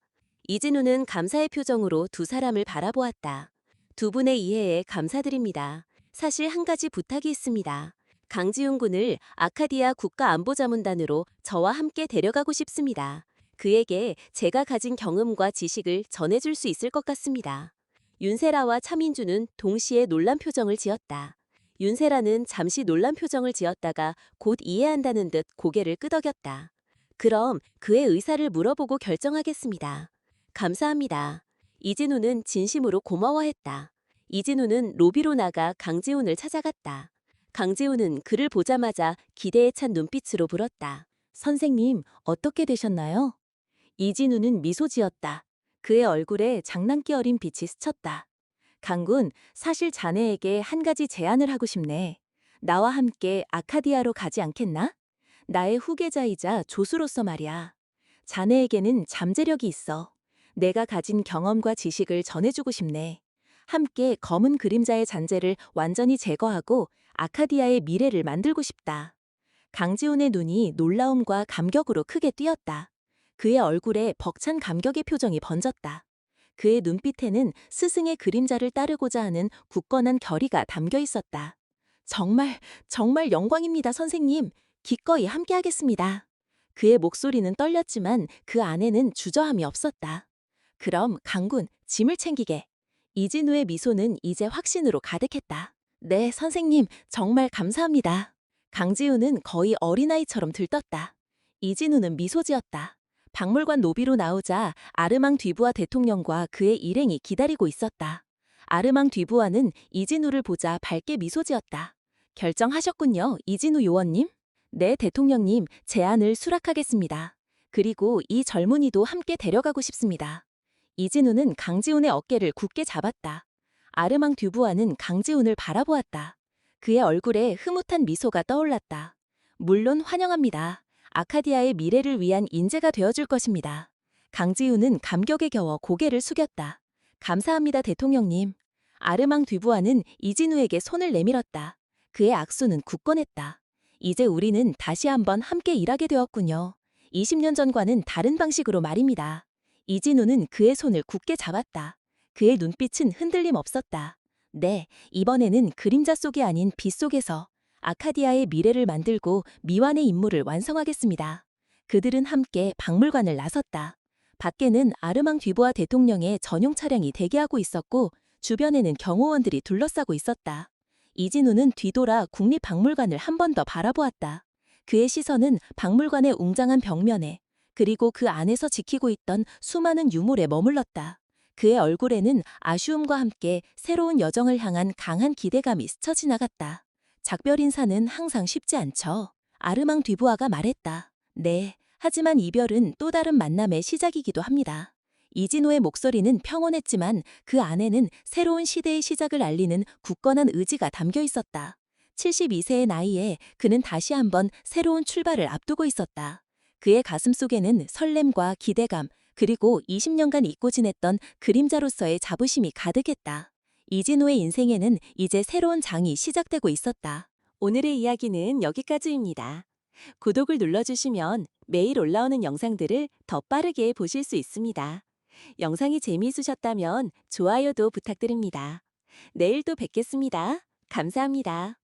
이진우는 감사의 표정으로 두 사람을 바라보았다. 두 분의 이해에 감사드립니다. 사실 한 가지 부탁이 있습니다. 강지훈 군을 아카디아 국가안보자문단으로 저와 함께 데려가고 싶습니다. 그에게 제가 가진 경험과 지식을 전해줄 수 있을 것 같습니다. 윤세라와 차민주는 동시에 놀란 표정을 지었다. 윤세라는 잠시 놀란 표정을 지었다가 곧 이해한다는 듯 고개를 끄덕였다. 그럼 그의 의사를 물어보고 결정하겠습니다. 감사합니다. 이진우는 진심으로 고마워했다. 이진우는 로비로 나가 강재훈을 찾아갔다. 강재훈은 그를 보자마자 기대에 찬 눈빛으로 물었다. 선생님, 어떻게 되셨나요? 이진우는 미소 지었다. 그의 얼굴에 장난기 어린 빛이 스쳤다. 강군, 사실 자네에게 한 가지 제안을 하고 싶네. 나와 함께 아카디아로 가지 않겠나? 나의 후계자이자 조수로서 말이야. 자네에게는 잠재력이 있어. 내가 가진 경험과 지식을 전해주고 싶네. 함께 검은 그림자의 잔재를 완전히 제거하고 아카디아의 미래를 만들고 싶다. 강지훈의 눈이 놀라움과 감격으로 크게 띄었다. 그의 얼굴에 벅찬 감격의 표정이 번졌다. 그의 눈빛에는 스승의 그림자를 따르고자 하는 굳건한 결의가 담겨 있었다. 정말 영광입니다, 선생님. 기꺼이 함께하겠습니다. 그의 목소리는 떨렸지만 그 안에는 주저함이 없었다. 그럼 강군, 짐을 챙기게. 이진우의 미소는 이제 확신으로 가득했다. 네, 선생님, 정말 감사합니다. 강지우는 거의 어린아이처럼 들떴다. 이진우는 미소 지었다. 박물관 로비로 나오자 아르망 뒤부하 대통령과 그의 일행이 기다리고 있었다. 아르망 뒤부하는 이진우를 보자 밝게 미소 지었다. 결정하셨군요, 이진우 요원님. 네, 대통령님, 제안을 수락하겠습니다. 그리고 이 젊은이도 함께 데려가고 싶습니다. 이진우는 강지훈의 어깨를 굳게 잡았다. 아르망 듀부아는 강지훈을 바라보았다. 그의 얼굴에 흐뭇한 미소가 떠올랐다. 물론 환영합니다. 아카디아의 미래를 위한 인재가 되어줄 것입니다. 강지훈은 감격에 겨워 고개를 숙였다. 감사합니다, 대통령님. 아르망 듀부아는 이진우에게 손을 내밀었다. 그의 악수는 굳건했다. 이제 우리는 다시 한번 함께 일하게 되었군요. 20년 전과는 다른 방식으로 말입니다. 이진우는 그의 손을 굳게 잡았다. 그의 눈빛은 흔들림 없었다. 네, 이번에는 그림자 속이 아닌 빛 속에서 아카디아의 미래를 만들고 미완의 임무를 완성하겠습니다. 그들은 함께 박물관을 나섰다. 밖에는 아르망 뒤보아 대통령의 전용 차량이 대기하고 있었고 주변에는 경호원들이 둘러싸고 있었다. 이진우는 뒤돌아 국립박물관을 한 번 더 바라보았다. 그의 시선은 박물관의 웅장한 벽면에 그리고 그 안에서 지키고 있던 수많은 유물에 머물렀다. 그의 얼굴에는 아쉬움과 함께 새로운 여정을 향한 강한 기대감이 스쳐 지나갔다. 작별 인사는 항상 쉽지 않죠. 아르망 뒤부아가 말했다. 네, 하지만 이별은 또 다른 만남의 시작이기도 합니다. 이진호의 목소리는 평온했지만 그 안에는 새로운 시대의 시작을 알리는 굳건한 의지가 담겨 있었다. 72세의 나이에 그는 다시 한번 새로운 출발을 앞두고 있었다. 그의 가슴 속에는 설렘과 기대감, 그리고 20년간 잊고 지냈던 그림자로서의 자부심이 가득했다. 이진호의 인생에는 이제 새로운 장이 시작되고 있었다. 오늘의 이야기는 여기까지입니다. 구독을 눌러주시면 매일 올라오는 영상들을 더 빠르게 보실 수 있습니다. 영상이 재미있으셨다면 좋아요도 부탁드립니다. 내일 또 뵙겠습니다. 감사합니다.